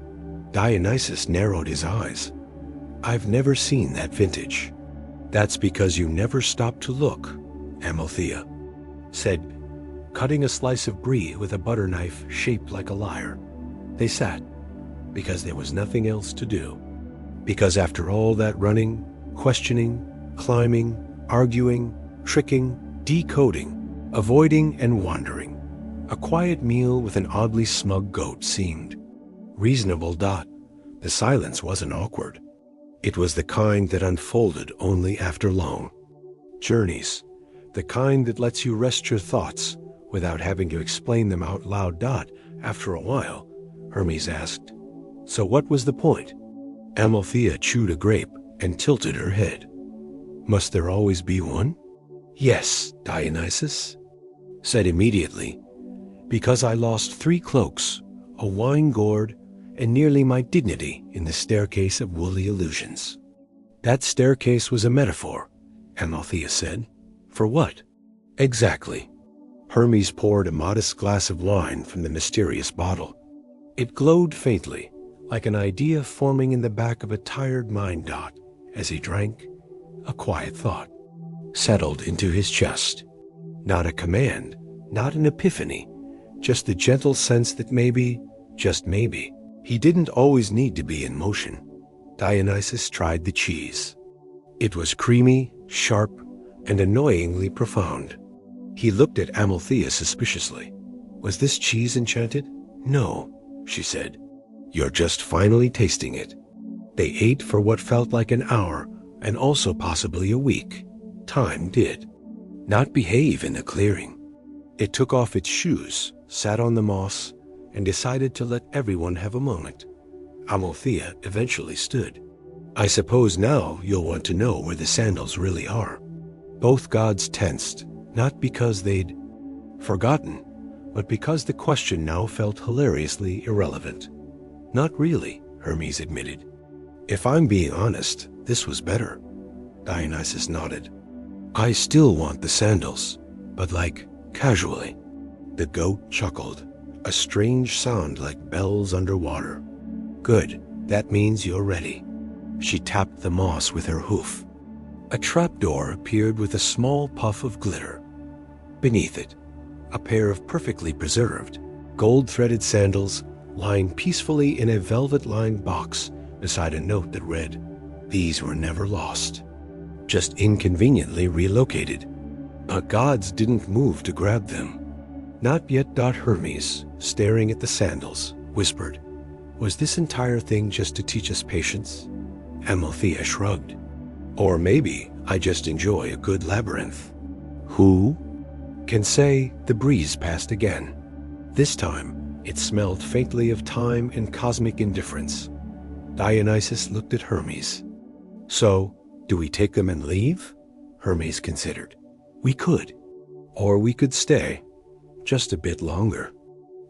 Dionysus narrowed his eyes. "I've never seen that vintage." "That's because you never stopped to look," Amalthea said, cutting a slice of brie with a butter knife shaped like a lyre. They sat, because there was nothing else to do. Because after all that running, questioning, climbing, arguing, tricking, decoding, avoiding and wandering, a quiet meal with an oddly smug goat seemed reasonable. The silence wasn't awkward. It was the kind that unfolded only after long journeys, the kind that lets you rest your thoughts without having to explain them out loud. After a while, Hermes asked, "So what was the point?" Amalthea chewed a grape and tilted her head. "Must there always be one?" "Yes," Dionysus said immediately, "because I lost 3 cloaks, a wine gourd, and nearly my dignity in the staircase of woolly illusions." "That staircase was a metaphor," Amalthea said. "For what?" "Exactly." Hermes poured a modest glass of wine from the mysterious bottle. It glowed faintly, like an idea forming in the back of a tired mind. As he drank, a quiet thought settled into his chest. Not a command, not an epiphany, just the gentle sense that maybe, just maybe, he didn't always need to be in motion. Dionysus tried the cheese. It was creamy, sharp, and annoyingly profound. He looked at Amalthea suspiciously. "Was this cheese enchanted?" "No," she said. "You're just finally tasting it." They ate for what felt like an hour, and also possibly a week. Time did not behave in the clearing. It took off its shoes, sat on the moss, and decided to let everyone have a moment. Amalthea eventually stood. "I suppose now you'll want to know where the sandals really are." Both gods tensed, not because they'd forgotten, but because the question now felt hilariously irrelevant. "Not really," Hermes admitted. "If I'm being honest, this was better." Dionysus nodded. "I still want the sandals, but casually." The goat chuckled, a strange sound like bells underwater. "Good, that means you're ready." She tapped the moss with her hoof. A trapdoor appeared with a small puff of glitter. Beneath it, a pair of perfectly preserved, gold-threaded sandals lying peacefully in a velvet-lined box beside a note that read, "These were never lost, just inconveniently relocated." But gods didn't move to grab them. Not yet. Hermes, staring at the sandals, whispered, "Was this entire thing just to teach us patience?" Amalthea shrugged. "Or maybe I just enjoy a good labyrinth. Who can say?" The breeze passed again. This time, it smelled faintly of time and cosmic indifference. Dionysus looked at Hermes. "So, do we take them and leave?" Hermes considered. "We could. Or we could stay. Just a bit longer."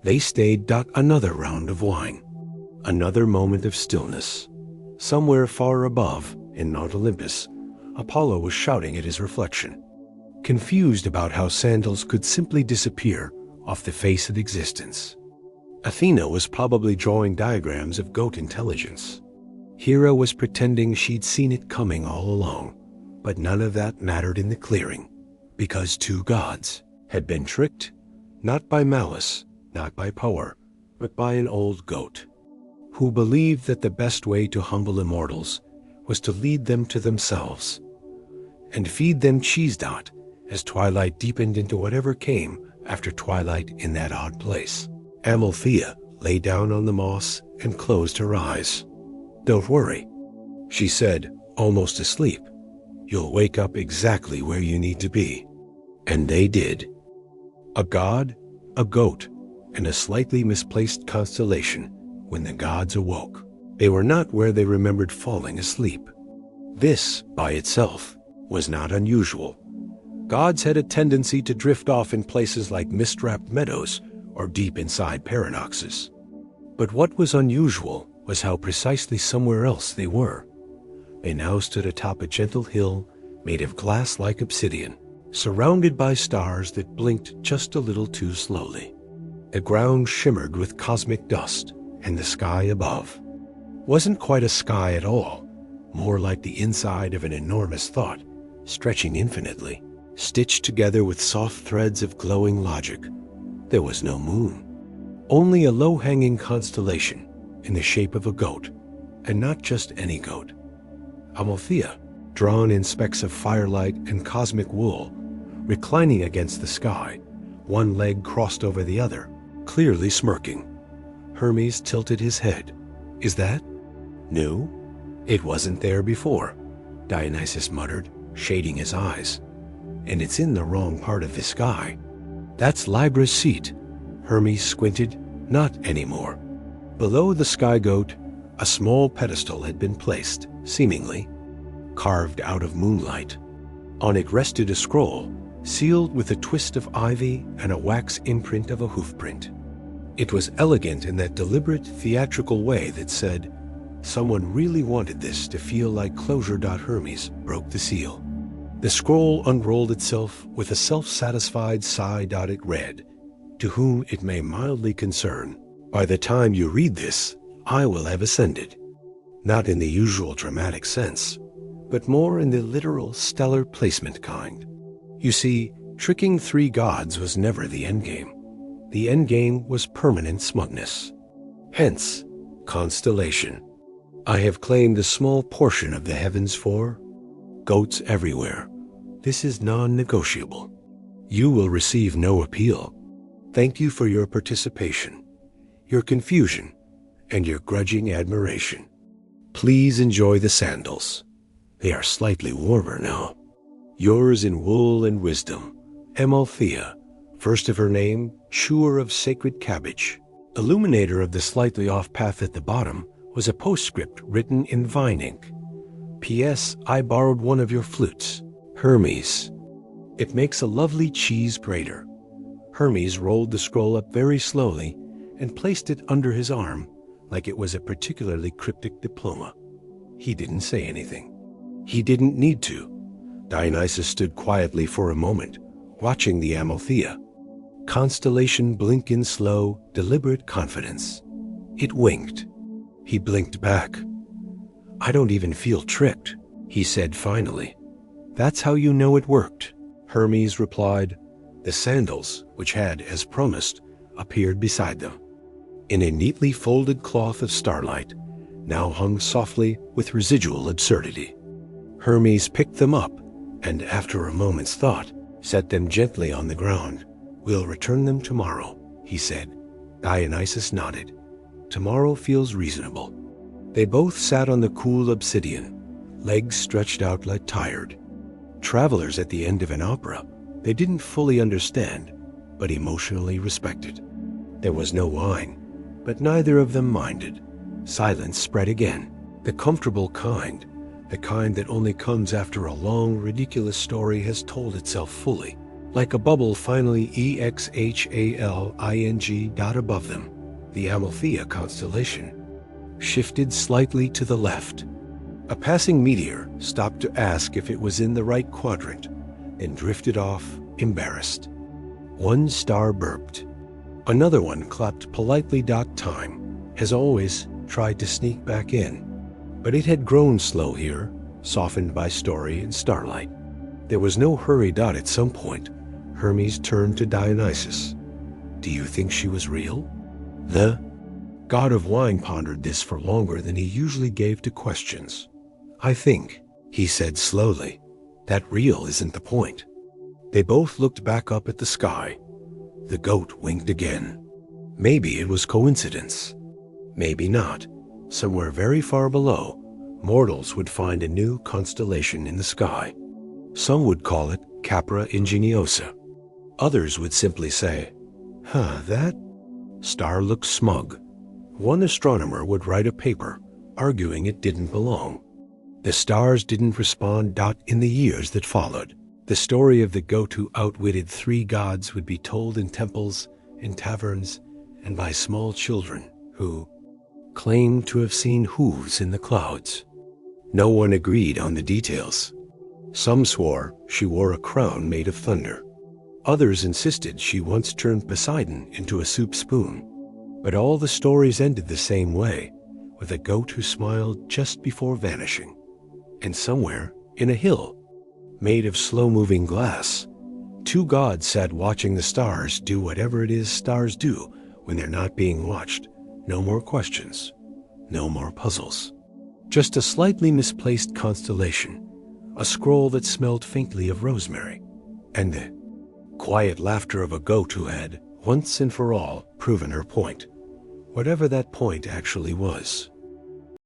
They stayed. Another round of wine. Another moment of stillness. Somewhere far above, in Mount Olympus, Apollo was shouting at his reflection, confused about how sandals could simply disappear off the face of existence. Athena was probably drawing diagrams of goat intelligence. Hera was pretending she'd seen it coming all along, but none of that mattered in the clearing, because two gods had been tricked, not by malice, not by power, but by an old goat, who believed that the best way to humble immortals was to lead them to themselves, and feed them cheese. As twilight deepened into whatever came after twilight in that odd place, Amalthea lay down on the moss and closed her eyes. "Don't worry," she said, almost asleep. "You'll wake up exactly where you need to be." And they did. A god, a goat, and a slightly misplaced constellation when the gods awoke. They were not where they remembered falling asleep. This, by itself, was not unusual. Gods had a tendency to drift off in places like mist-wrapped meadows or deep inside paradoxes. But what was unusual was how precisely somewhere else they were. They now stood atop a gentle hill made of glass-like obsidian, surrounded by stars that blinked just a little too slowly. The ground shimmered with cosmic dust, and the sky above wasn't quite a sky at all, more like the inside of an enormous thought, stretching infinitely, stitched together with soft threads of glowing logic. There was no moon, only a low-hanging constellation in the shape of a goat, and not just any goat. Amalthea, drawn in specks of firelight and cosmic wool, reclining against the sky, one leg crossed over the other, clearly smirking. Hermes tilted his head. "Is that new?" "It wasn't there before," Dionysus muttered, shading his eyes. "And it's in the wrong part of the sky." "That's Libra's seat." Hermes squinted. "Not anymore." Below the sky goat, a small pedestal had been placed, seemingly carved out of moonlight. On it rested a scroll, sealed with a twist of ivy and a wax imprint of a hoofprint. It was elegant in that deliberate, theatrical way that said, someone really wanted this to feel like closure. Hermes broke the seal. The scroll unrolled itself with a self-satisfied sigh. It read, "To whom it may mildly concern, by the time you read this, I will have ascended." Not in the usual dramatic sense, but more in the literal stellar placement kind. You see, tricking three gods was never the endgame. The endgame was permanent smugness. Hence, constellation. I have claimed a small portion of the heavens for goats everywhere. This is non-negotiable. You will receive no appeal. Thank you for your participation, your confusion, and your grudging admiration. Please enjoy the sandals. They are slightly warmer now. Yours in wool and wisdom, Amalthea, first of her name, chewer of sacred cabbage. Illuminator of the slightly off path at the bottom was a postscript written in vine ink. P.S. I borrowed one of your flutes. Hermes. It makes a lovely cheese grater. Hermes rolled the scroll up very slowly and placed it under his arm like it was a particularly cryptic diploma. He didn't say anything. He didn't need to. Dionysus stood quietly for a moment, watching the Amalthea constellation blink in slow, deliberate confidence. It winked. He blinked back. "I don't even feel tricked," he said finally. "That's how you know it worked," Hermes replied. The sandals, which had, as promised, appeared beside them, in a neatly folded cloth of starlight, now hung softly with residual absurdity. Hermes picked them up, and after a moment's thought, set them gently on the ground. "We'll return them tomorrow," he said. Dionysus nodded. "Tomorrow feels reasonable." They both sat on the cool obsidian, legs stretched out like tired. Travelers at the end of an opera, they didn't fully understand, but emotionally respected. There was no wine, but neither of them minded. Silence spread again, the comfortable kind, the kind that only comes after a long, ridiculous story has told itself fully, like a bubble finally exhaling dot above them. The Amalthea constellation shifted slightly to the left. A passing meteor stopped to ask if it was in the right quadrant, then drifted off, embarrassed. One star burped. Another one clapped politely. Time, as always, tried to sneak back in. But it had grown slow here, softened by story and starlight. There was no hurry. At some point, Hermes turned to Dionysus. "Do you think she was real?" The god of wine pondered this for longer than he usually gave to questions. "I think," he said slowly, "that real isn't the point." They both looked back up at the sky. The goat winked again. Maybe it was coincidence. Maybe not. Somewhere very far below, mortals would find a new constellation in the sky. Some would call it Capra Ingeniosa. Others would simply say, that star looks smug." One astronomer would write a paper arguing it didn't belong. The stars didn't respond. In the years that followed, the story of the goat who outwitted 3 gods would be told in temples, in taverns, and by small children who claimed to have seen hooves in the clouds. No one agreed on the details. Some swore she wore a crown made of thunder. Others insisted she once turned Poseidon into a soup spoon. But all the stories ended the same way, with a goat who smiled just before vanishing. And somewhere, in a hill, made of slow-moving glass, 2 gods sat watching the stars do whatever it is stars do when they're not being watched. No more questions, no more puzzles. Just a slightly misplaced constellation, a scroll that smelled faintly of rosemary, and the quiet laughter of a goat who had, once and for all, proven her point, whatever that point actually was.